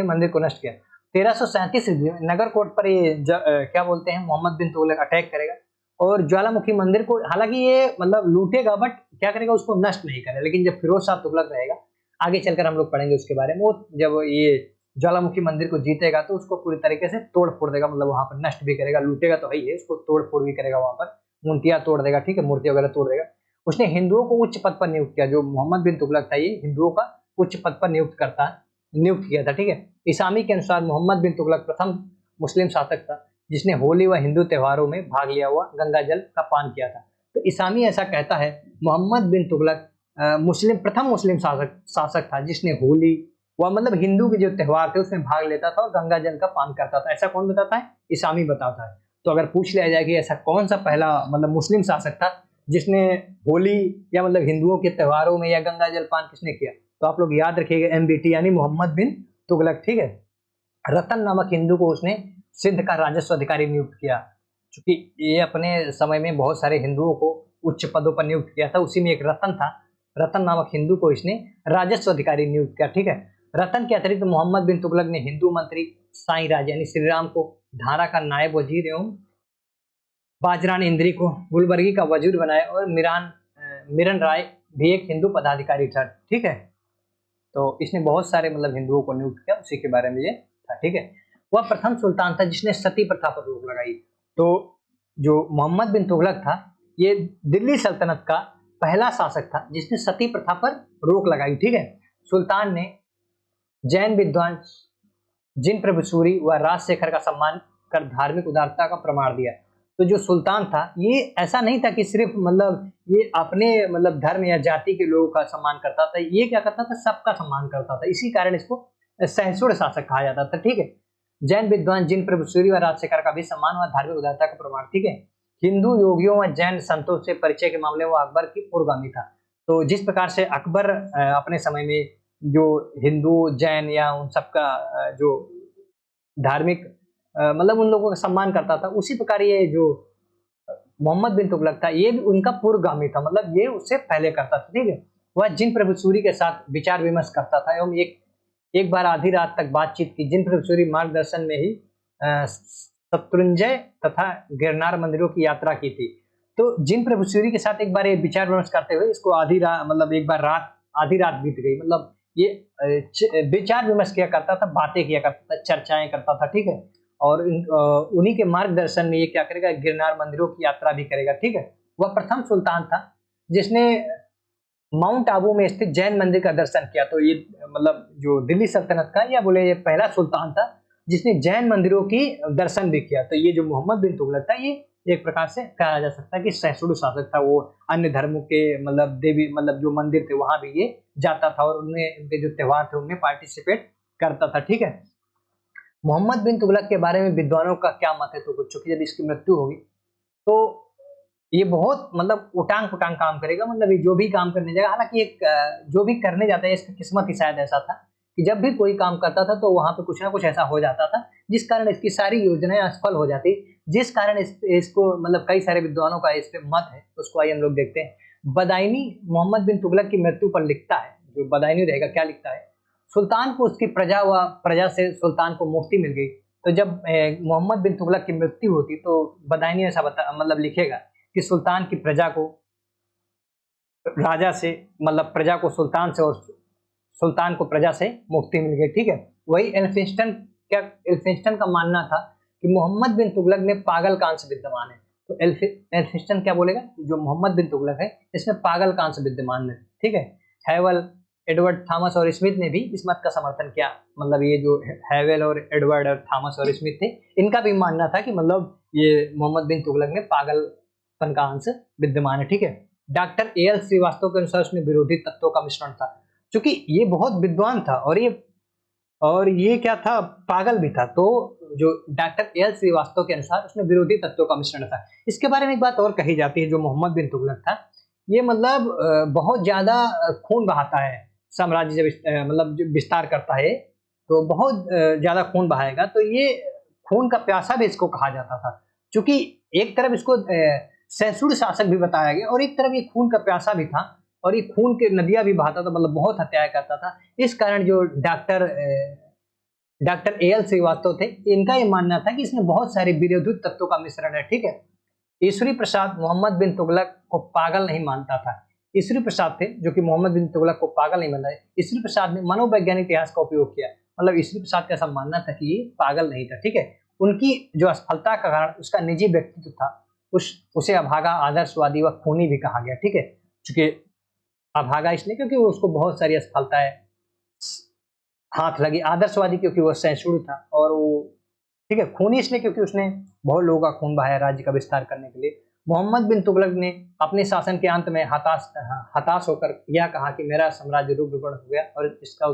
मंदिर को नष्ट किया। 1337 ईस्वी में नगरकोट पर ये क्या बोलते हैं मोहम्मद बिन तुगलक अटैक करेगा और ज्वालामुखी मंदिर को, हालांकि ये मतलब लूटेगा बट क्या करेगा उसको नष्ट नहीं करेगा। लेकिन जब फिरोज शाह तुगलक रहेगा, आगे चलकर हम लोग पढ़ेंगे उसके बारे में, वो जब ये ज्वालामुखी मंदिर को जीतेगा तो उसको पूरी तरीके से तोड़ फोड़ देगा, मतलब वहां पर नष्ट भी करेगा, लूटेगा तो है ही है, उसको तोड़ फोड़ भी करेगा, वहां पर मूर्तियां तोड़ देगा, ठीक है, मूर्तियां वगैरह तोड़ देगा। उसने हिंदुओं को उच्च पद पर नियुक्त किया। जो मोहम्मद बिन तुगलक था ये हिंदुओं का उच्च पद पर नियुक्त किया था, ठीक है। इसामी के अनुसार मोहम्मद बिन तुगलक प्रथम मुस्लिम शासक था जिसने होली व हिंदू त्योहारों में भाग लिया हुआ गंगा जल का पान किया था। तो इसामी ऐसा कहता है मोहम्मद बिन तुगलक प्रथम मुस्लिम शासक था जिसने होली व मतलब हिंदू के जो त्योहार थे उसमें भाग लेता था और गंगा जल का पान करता था। ऐसा कौन बताता है? इसामी बताता है। तो अगर पूछ लिया जाए कि ऐसा कौन सा पहला मतलब मुस्लिम शासक था जिसने होली या मतलब हिंदुओं के त्योहारों में या गंगा जल पान किसने किया, तो आप लोग याद रखिएगा MBT यानी मोहम्मद बिन तुगलक, ठीक है। रतन नामक हिंदू को उसने सिंध का राजस्व अधिकारी नियुक्त किया। क्योंकि ये अपने समय में बहुत सारे हिंदुओं को उच्च पदों पर नियुक्त किया था, उसी में एक रतन था। रतन नामक हिंदू को इसने राजस्व अधिकारी नियुक्त किया, ठीक है। रतन के अतिरिक्त मोहम्मद बिन तुगलक ने हिंदू मंत्री साईं राज यानी श्री राम को धारा का नायब वजीर एवं बाजरान इंद्री को गुलबर्गी का वजीर बनाया, और मिरन राय भी एक हिंदू पदाधिकारी था, ठीक है। तो इसने बहुत सारे मतलब हिंदुओं को नियुक्त किया, उसी के बारे में ये था, ठीक है। वह प्रथम सुल्तान था जिसने सती प्रथा पर रोक लगाई। तो जो मोहम्मद बिन तुगलक था ये दिल्ली सल्तनत का पहला शासक था जिसने सती प्रथा पर रोक लगाई, ठीक है। सुल्तान ने जैन विद्वान जिन प्रभुसूरी व राजशेखर का सम्मान कर धार्मिक उदारता का प्रमाण दिया। तो जो सुल्तान था ये ऐसा नहीं था कि सिर्फ मतलब ये अपने मतलब धर्म या जाति के लोगों का सम्मान करता था, ये क्या करता था, सबका सम्मान करता था। इसी कारण इसको सहिष्णु शासक कहा जाता था, ठीक है। जैन विद्वान जिन प्रभुसूरी व राजशेखर का भी सम्मान व धार्मिक उदारता का प्रमाण, ठीक है। हिंदू योगियों व जैन संतों से परिचय के मामले में वो अकबर की पूर्वगामी था। तो जिस प्रकार से अकबर अपने समय में जो हिंदू जैन या उन सबका जो धार्मिक मतलब उन लोगों का सम्मान करता था, उसी प्रकार ये जो मोहम्मद बिन तुगलक था ये भी उनका पूर्वगामी था, मतलब ये उससे पहले करता था, ठीक है। वह जिन प्रभुसूरी के साथ विचार विमर्श करता था एवं एक बार आधी रात तक बातचीत की। जिन प्रभुसूरी मार्गदर्शन में ही शत्रुंजय तथा गिरनार मंदिरों की यात्रा की थी। तो जिन प्रभुसूरी के साथ एक बार ये विचार विमर्श करते हुए इसको आधी रात बीत गई, मतलब ये विचार विमर्श किया करता था, बातें किया करता था, चर्चाएं करता था, ठीक है। और उन्हीं के मार्गदर्शन में ये क्या करेगा, गिरनार मंदिरों की यात्रा भी करेगा, ठीक है। वह प्रथम सुल्तान था जिसने माउंट आबू में स्थित जैन मंदिर का दर्शन किया। तो ये मतलब जो दिल्ली सल्तनत का या बोले ये पहला सुल्तान था जिसने जैन मंदिरों की दर्शन भी किया। तो ये जो मोहम्मद बिन तुगलक था ये एक प्रकार से कहा जा सकता है कि सहिष्णु शासक था। वो अन्य धर्मों के मतलब देवी मतलब जो मंदिर थे वहां भी ये जाता था और उनमें उनके जो त्योहार थे उनमें पार्टिसिपेट करता था, ठीक है। मोहम्मद बिन तुगलक के बारे में विद्वानों का क्या मत है, तो कुछ चूंकि जब इसकी मृत्यु होगी तो ये बहुत मतलब उटांग पुटांग काम करेगा, मतलब ये जो भी काम करने जाएगा, हालांकि एक जो भी करने जाता है इसकी किस्मत ही शायद ऐसा था कि जब भी कोई काम करता था तो वहां पे कुछ ना कुछ ऐसा हो जाता था जिस कारण इसकी सारी योजनाएं असफल हो जाती, जिस कारण इसको मतलब कई सारे विद्वानों का इस पे मत है। उसको आइए हम लोग देखते हैं। बदायनी मोहम्मद बिन तुगलक की मृत्यु पर लिखता है, जो बदायनी रहेगा क्या लिखता है, सुल्तान को उसकी प्रजा से सुल्तान को मुक्ति मिल गई। तो जब मोहम्मद बिन तुगलक की मृत्यु होती तो बदायूनी ऐसा मतलब लिखेगा कि सुल्तान की प्रजा को राजा से मतलब प्रजा को सुल्तान से और सुल्तान को प्रजा से मुक्ति मिल गई। ठीक है, वही एल्फिंस्टन का मानना था कि मोहम्मद बिन तुगलक में पागल का अंश विद्यमान है। तो एल्फिंस्टन क्या बोलेगा, जो मोहम्मद बिन तुगलक है इसमें पागल का अंश विद्यमान है। ठीक है, हैवल, एडवर्ड, थॉमस और स्मिथ ने भी इस मत का समर्थन किया। मतलब ये जो हैवल और एडवर्ड और थॉमस और स्मिथ थे, इनका भी मानना था कि मतलब ये मोहम्मद बिन तुगलक में पागलपन का अंश विद्यमान है। ठीक है, डॉक्टर ए.एल. श्रीवास्तव के अनुसार उसमें विरोधी तत्वों का मिश्रण था, क्योंकि ये बहुत विद्वान था और ये क्या था, पागल भी था। तो जो डॉक्टर ए.एल. श्रीवास्तव के अनुसार उसमें विरोधी तत्वों का मिश्रण था। इसके बारे में एक बात और कही जाती है, जो मोहम्मद बिन तुगलक था ये मतलब बहुत ज्यादा खून बहाता है। साम्राज्य जब मतलब जो विस्तार करता है तो बहुत ज्यादा खून बहाएगा, तो ये खून का प्यासा भी इसको कहा जाता था, क्योंकि एक तरफ इसको सैसुर शासक भी बताया गया और एक तरफ ये खून का प्यासा भी था और ये खून के नदियां भी बहाता था, मतलब बहुत हत्याएं करता था। इस कारण जो डॉक्टर ए.एल. श्रीवास्तव थे, इनका ये मानना था कि इसमें बहुत सारे विरोधी तत्वों का मिश्रण है। ठीक है, ईश्वरी प्रसाद मोहम्मद बिन तुगलक को पागल नहीं मानता था। ईश्वरी प्रसाद थे जो कि मोहम्मद बिन तुगलक को पागल नहीं मानता है। ईश्वरी प्रसाद ने मनोवैज्ञानिक इतिहास का उपयोग किया, मतलब ईश्वरी प्रसाद का ऐसा मानना था कि ये पागल नहीं था। ठीक है, उनकी जो असफलता का कारण उसका निजी व्यक्तित्व था, उसे अभागा, आदर्शवादी व खूनी भी कहा गया। ठीक है, चूंकि अभागा इसलिए क्योंकि वो उसको बहुत सारी असफलताएं हाथ लगी, आदर्शवादी क्योंकि वो सहिष्णु था, और वो ठीक है खूनी इसलिए क्योंकि उसने बहुत लोगों का खून बहाया राज्य का विस्तार करने के लिए। मोहम्मद बिन तुगलक ने अपने शासन के अंत में हताश होकर यह कहा कि मेरा साम्राज्य रुग्ण हो गया, और इसका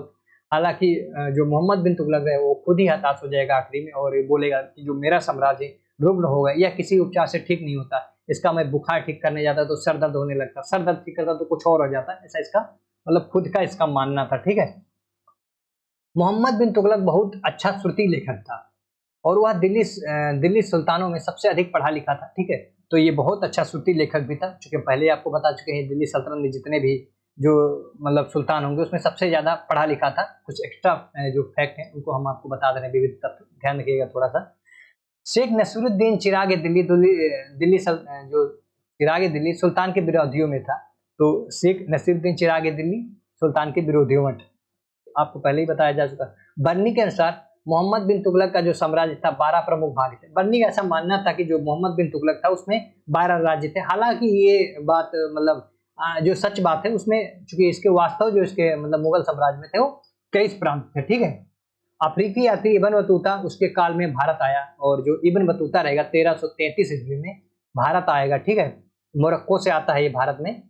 हालांकि जो मोहम्मद बिन तुगलक है वो खुद ही हताश हो जाएगा आखिरी में और ये बोलेगा कि जो मेरा साम्राज्य रुग्ण हो गया, यह किसी उपचार से ठीक नहीं होता। इसका मैं बुखार ठीक करने जाता तो सर दर्द होने लगता, सर दर्द ठीक करता तो कुछ और हो जाता, ऐसा इसका मतलब खुद का इसका मानना था। ठीक है, मोहम्मद बिन तुगलक बहुत अच्छा श्रुति लेखक था और वह दिल्ली सुल्तानों में सबसे अधिक पढ़ा लिखा था। ठीक है, तो ये बहुत अच्छा श्रुति लेखक भी था, क्योंकि पहले आपको बता चुके हैं दिल्ली सल्तनत में जितने भी जो मतलब सुल्तान होंगे उसमें सबसे ज्यादा पढ़ा लिखा था। कुछ एक्स्ट्रा जो फैक्ट हैं उनको हम आपको बता दे रहे हैं, विविध तत्व ध्यान रखिएगा थोड़ा सा। शेख नसीरुद्दीन चिराग दिल्ली सुल्तान के विरोधियों में था। तो शेख नसीरुद्दीन चिराग दिल्ली सुल्तान के विरोधियों में आपको पहले ही बताया जा चुका। बर्नी के अनुसार मोहम्मद बिन तुगलक का जो साम्राज्य था 12 प्रमुख भाग थे। बर्नी का ऐसा मानना था कि जो मोहम्मद बिन तुगलक था उसमें 12 राज्य थे। हालांकि ये बात मतलब जो सच बात है उसमें, चूंकि इसके वास्तव जो इसके मतलब मुगल साम्राज्य में थे वो 23 प्रांत थे। ठीक है, अफ्रीकी यात्री इब्न बतूता उसके काल में भारत आया, और जो इब्न बतूता रहेगा 1333 ईस्वी में भारत आएगा। ठीक है, मोरक्को से आता है ये भारत में।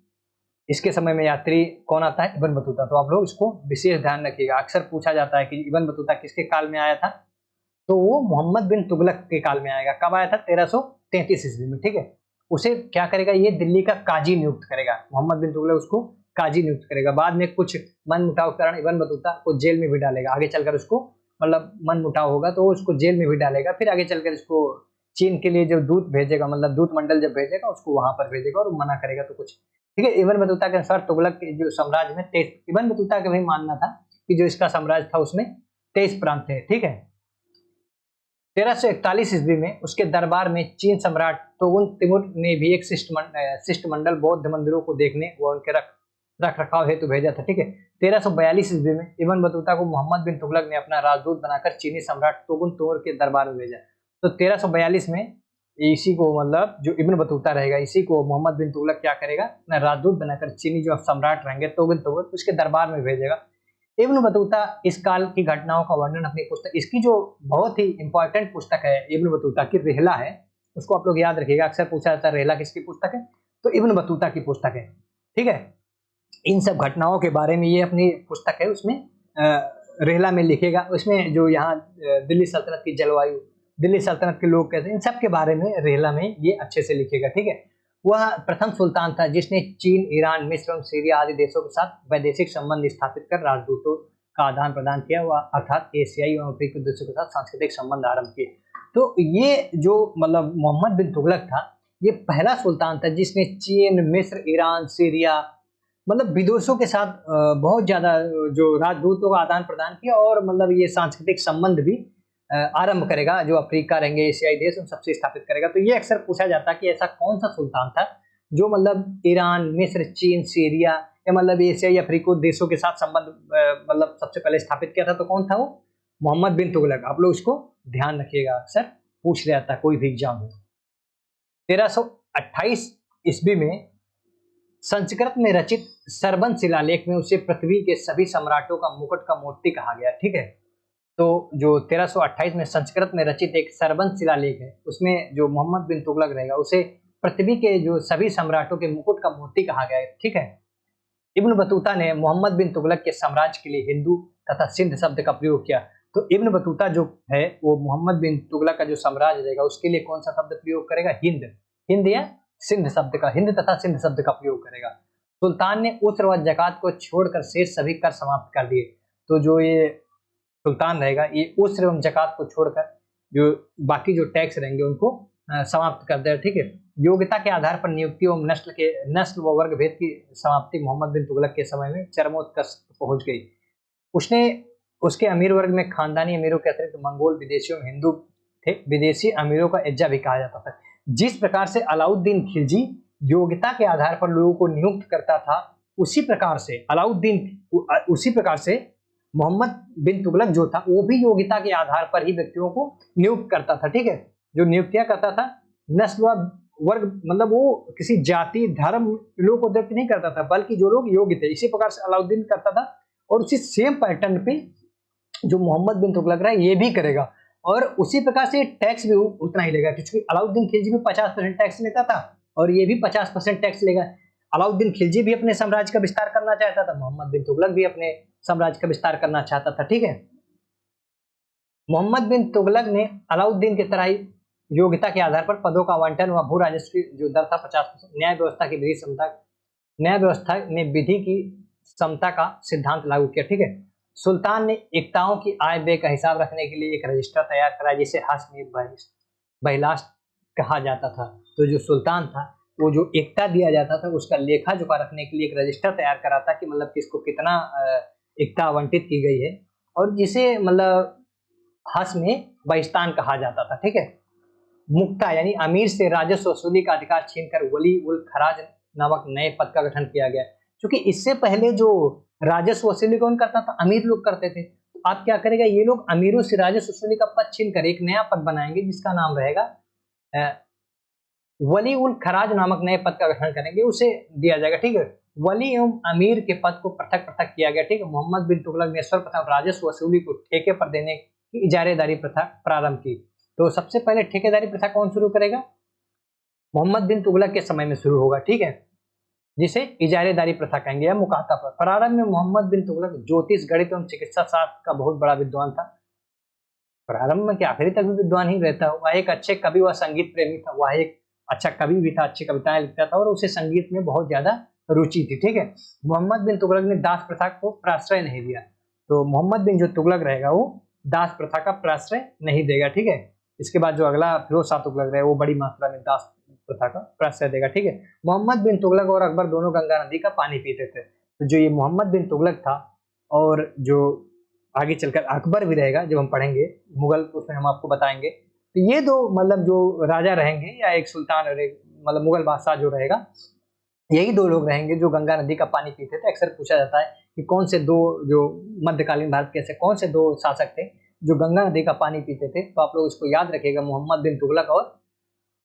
इसके समय में यात्री कौन आता है, इब्न बतूता। तो आप लोग इसको विशेष ध्यान रखिएगा, अक्सर पूछा जाता है कि इब्न बतूता किसके काल में आया था, तो वो मोहम्मद बिन तुगलक के काल में आएगा। कब आया था, 1333 ईस्वी में। ठीक है, उसे क्या करेगा, ये दिल्ली का काजी नियुक्त करेगा। मोहम्मद बिन तुगलक उसको काजी नियुक्त करेगा। बाद में कुछ मन मुटाव कारण इब्न बतूता को जेल में भी डालेगा। आगे चलकर उसको मतलब मन मुटाव होगा तो उसको जेल में भी डालेगा। फिर आगे चलकर इसको चीन के लिए जो दूत भेजेगा, मतलब दूत मंडल जब भेजेगा उसको वहां पर भेजेगा और मना करेगा तो कुछ। ठीक है, इब्न बतूता के अनुसार तुगलक के जो साम्राज्य में 23, इब्न बतूता का भी मानना था कि जो इसका साम्राज्य था उसमें 23 प्रांत थे। ठीक है, 1341 ईस्वी में उसके दरबार में चीन सम्राट तोगुन तिमुर ने भी एक शिष्टमंडल बौद्ध मंदिरों को देखने व उनके रख रखाव हेतु भेजा था। ठीक है, 1342 ईस्वी में इब्न बतूता को मोहम्मद बिन तुगलक ने अपना राजदूत बनाकर चीनी सम्राट तोगुन तिमुर के दरबार में भेजा। तो 1342 में इसी को मतलब जो इब्न बतूता रहेगा इसी को मोहम्मद बिन तुगलक क्या करेगा, अपना राजदूत बनाकर चीनी जो सम्राट रहेंगे तोगुन तिमुर उसके दरबार में भेजेगा। इब्न बतूता इस काल की घटनाओं का वर्णन अपनी पुस्तक, इसकी जो बहुत ही इंपॉर्टेंट पुस्तक है इब्न बतूता की, रिहला है, उसको आप लोग याद रखिएगा। अक्सर पूछा जाता है रिहला किसकी पुस्तक है, तो इब्न बतूता की पुस्तक है। ठीक है, इन सब घटनाओं के बारे में ये अपनी पुस्तक है, उसमें रिहला में लिखेगा। उसमें जो यहाँ दिल्ली सल्तनत की जलवायु, दिल्ली सल्तनत के लोग कैसे, इन सब के बारे में रिहला में ये अच्छे से लिखेगा। ठीक है, वह प्रथम सुल्तान था जिसने चीन, ईरान, मिस्र और सीरिया आदि देशों के साथ वैदेशिक संबंध स्थापित कर राजदूतों का आदान प्रदान किया, वह अर्थात एशियाई एवं अफ्रीकी देशों के साथ सांस्कृतिक संबंध आरंभ किए। तो ये जो मतलब मोहम्मद बिन तुगलक था ये पहला सुल्तान था जिसने चीन, मिस्र, ईरान, सीरिया मतलब विदेशों के साथ बहुत ज्यादा जो राजदूतों का आदान प्रदान किया और मतलब ये सांस्कृतिक संबंध भी आरंभ करेगा, जो अफ्रीका रहेंगे, एशियाई देश, उन सबसे स्थापित करेगा। तो ये अक्सर पूछा जाता है कि ऐसा कौन सा सुल्तान था जो मतलब ईरान, मिस्र, चीन, सीरिया या मतलब एशियाई अफ्रीकी देशों के साथ संबंध मतलब सबसे पहले स्थापित किया था। तो कौन था वो? मोहम्मद बिन तुगलक। आप लोग इसको ध्यान रखिएगा, अक्सर पूछ लिया था कोई भी एग्जाम में। 1328 ईस्वी में संस्कृत में रचित सरबन शिलालेख में उसे पृथ्वी के सभी सम्राटों का मुकुट का मूर्ति कहा गया। ठीक है, तो जो 1328 में संस्कृत में रचित एक सरबन शिलालेख है, उसमें जो मोहम्मद बिन तुगलक रहेगा उसे पृथ्वी के जो सभी सम्राटों के मुकुट का मूर्ति कहा गया है। ठीक है, इब्न बतूता ने मोहम्मद बिन तुगलक के साम्राज्य के लिए हिंदू तथा सिंध शब्द का प्रयोग किया। तो इब्न बतूता जो है वो मोहम्मद बिन तुगलक का जो साम्राज्य रहेगा उसके लिए कौन सा शब्द प्रयोग करेगा? हिंद, हिंद या सिंध शब्द का, हिंद तथा सिंध शब्द का प्रयोग करेगा। सुल्तान ने उस्र व जकात को छोड़कर शेष सभी कर समाप्त कर दिए। तो जो ये सुल्तान रहेगा ये उस्र एवं जकात को छोड़कर जो बाकी जो टैक्स रहेंगे उनको समाप्त कर देगा। ठीक है, योग्यता के आधार पर नियुक्ति एवं नस्ल व वर्ग भेद की समाप्ति मोहम्मद बिन तुगलक के समय में चरमोत्कर्ष पहुंच गई। उसने उसके अमीर वर्ग में खानदानी अमीरों के अतिरिक्त मंगोल, विदेशियों में हिंदू थे। विदेशी अमीरों का एज्जा भी कहा जाता था। जिस प्रकार से अलाउद्दीन खिलजी योग्यता के आधार पर लोगों को नियुक्त करता था, उसी प्रकार से मोहम्मद बिन तुगलक जो था वो भी योग्यता के आधार पर ही व्यक्तियों को नियुक्त करता था। ठीक है, जो नियुक्तियां करता था नस्ल व वर्ग, मतलब वो किसी जाति, धर्म, लोगों को व्यक्त नहीं करता था, बल्कि जो लोग योग्य थे। इसी प्रकार से अलाउद्दीन करता था और उसी सेम पैटर्न पे जो मोहम्मद बिन तुगलक रहा है ये भी करेगा और उसी प्रकार से टैक्स भी उतना ही लेगा, क्योंकि अलाउद्दीन खिलजी भी 50% टैक्स लेता था और ये भी 50% टैक्स लेगा। अलाउद्दीन खिलजी भी अपने साम्राज्य का विस्तार करना चाहता था, मोहम्मद बिन तुगलक भी अपने साम्राज्य का विस्तार करना चाहता था। ठीक है, मोहम्मद बिन तुगलक ने अलाउद्दीन की तरह योग्यता के आधार पर पदों का आवंटन व भू राजस्व की जो दर था 50%, न्याय व्यवस्था में विधि की समता का सिद्धांत लागू किया। ठीक है, सुल्तान ने एकताओं की आय व्यय का हिसाब रखने के लिए एक रजिस्टर तैयार करा जिसे हाशमी बहिलाश कहा जाता था। तो जो सुल्तान था वो जो एकता दिया जाता था उसका लेखा जोखा रखने के लिए एक रजिस्टर तैयार करा था कि मतलब किसको कितना एकता आवंटित की गई है, और जिसे मतलब हाशमी बहिस्तान कहा जाता था। ठीक है, मुक्ता यानी अमीर से राजस्व वसूली का अधिकार छीनकर वली उल खराज नामक नए पद का गठन किया गया। क्योंकि इससे पहले जो राजस्व वसूली कौन करता था? अमीर लोग करते थे। तो आप क्या करेगा, ये लोग अमीरों से राजस्व वसूली का पद छीनकर एक नया पद बनाएंगे जिसका नाम रहेगा वली उल खराज नामक नए पद का गठन करेंगे, उसे दिया जाएगा। ठीक है, वली एवं अमीर के पद को पृथक पृथक किया गया। ठीक है, मोहम्मद बिन तुगलक ने सर्वप्रथम राजस्व वसूली को ठेके पर देने की इजारेदारी प्रथा प्रारंभ की। तो सबसे पहले ठेकेदारी प्रथा कौन शुरू करेगा? मोहम्मद बिन तुगलक के समय में शुरू होगा। ठीक है, जिसे इजारेदारी प्रथा कहेंगे या मुकाता पर। प्रारंभ में मोहम्मद बिन तुगलक ज्योतिष, गणित एवं चिकित्सा शास्त्र का बहुत बड़ा विद्वान था। प्रारंभ में क्या, आखिरी तक भी विद्वान ही रहता। वह एक अच्छे कवि व संगीत प्रेमी था। वह एक अच्छा कवि भी था, अच्छी कविताएं लिखता था और उसे संगीत में बहुत ज्यादा रुचि थी। ठीक है, मोहम्मद बिन तुगलक ने दास प्रथा को प्रश्रय नहीं दिया। तो मोहम्मद बिन जो तुगलक रहेगा वो दास प्रथा का प्रश्रय नहीं देगा। ठीक है, इसके बाद जो अगला फिरोज शाह तुगलक रहेगा वो बड़ी मात्रा में दास प्रथा का प्रश्रय देगा। ठीक है, मोहम्मद बिन तुगलक और अकबर दोनों गंगा नदी का पानी पीते थे। तो जो ये मोहम्मद बिन तुगलक था और जो आगे चलकर अकबर भी रहेगा, जब हम पढ़ेंगे मुगल उसमें हम आपको बताएंगे। तो ये दो मतलब जो राजा रहेंगे या एक सुल्तान और एक मतलब मुगल बादशाह जो रहेगा, यही दो लोग रहेंगे जो गंगा नदी का पानी पीते थे। अक्सर पूछा जाता है कि कौन से दो जो मध्यकालीन भारत के ऐसे कौन से दो शासक थे जो गंगा नदी का पानी पीते थे। तो आप लोग इसको याद रखिएगा, मोहम्मद बिन तुगलक और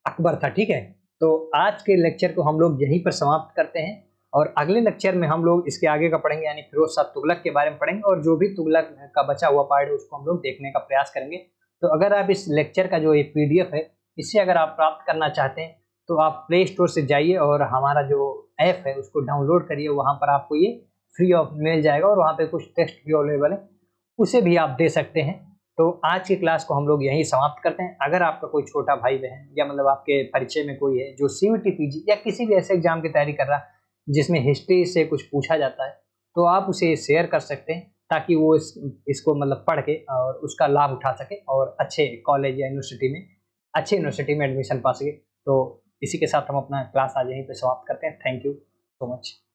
अकबर था। ठीक है, तो आज के लेक्चर को हम लोग यहीं पर समाप्त करते हैं और अगले लेक्चर में हम लोग इसके आगे का पढ़ेंगे, यानी फिरोज शाह तुगलक के बारे में पढ़ेंगे और जो भी तुगलक का बचा हुआ पार्ट है उसको हम लोग देखने का प्रयास करेंगे। तो अगर आप इस लेक्चर का जो ये PDF है इसे अगर आप प्राप्त करना चाहते हैं तो आप प्ले स्टोर से जाइए और हमारा जो ऐप है उसको डाउनलोड करिए। वहाँ पर आपको ये फ्री ऑफ मिल जाएगा और वहाँ पे कुछ टेस्ट भी अवेलेबल है, उसे भी आप दे सकते हैं। तो आज की क्लास को हम लोग यहीं समाप्त करते हैं। अगर आपका कोई छोटा भाई बहन या मतलब आपके परिचय में कोई है जो CVT PG या किसी भी ऐसे एग्जाम की तैयारी कर रहा है जिसमें हिस्ट्री से कुछ पूछा जाता है, तो आप उसे शेयर कर सकते हैं ताकि वो इसको मतलब पढ़ के और उसका लाभ उठा सके और अच्छे कॉलेज या अच्छे यूनिवर्सिटी में एडमिशन पा सके। तो इसी के साथ हम अपना क्लास आज यहीं पे समाप्त करते हैं। Thank you so much.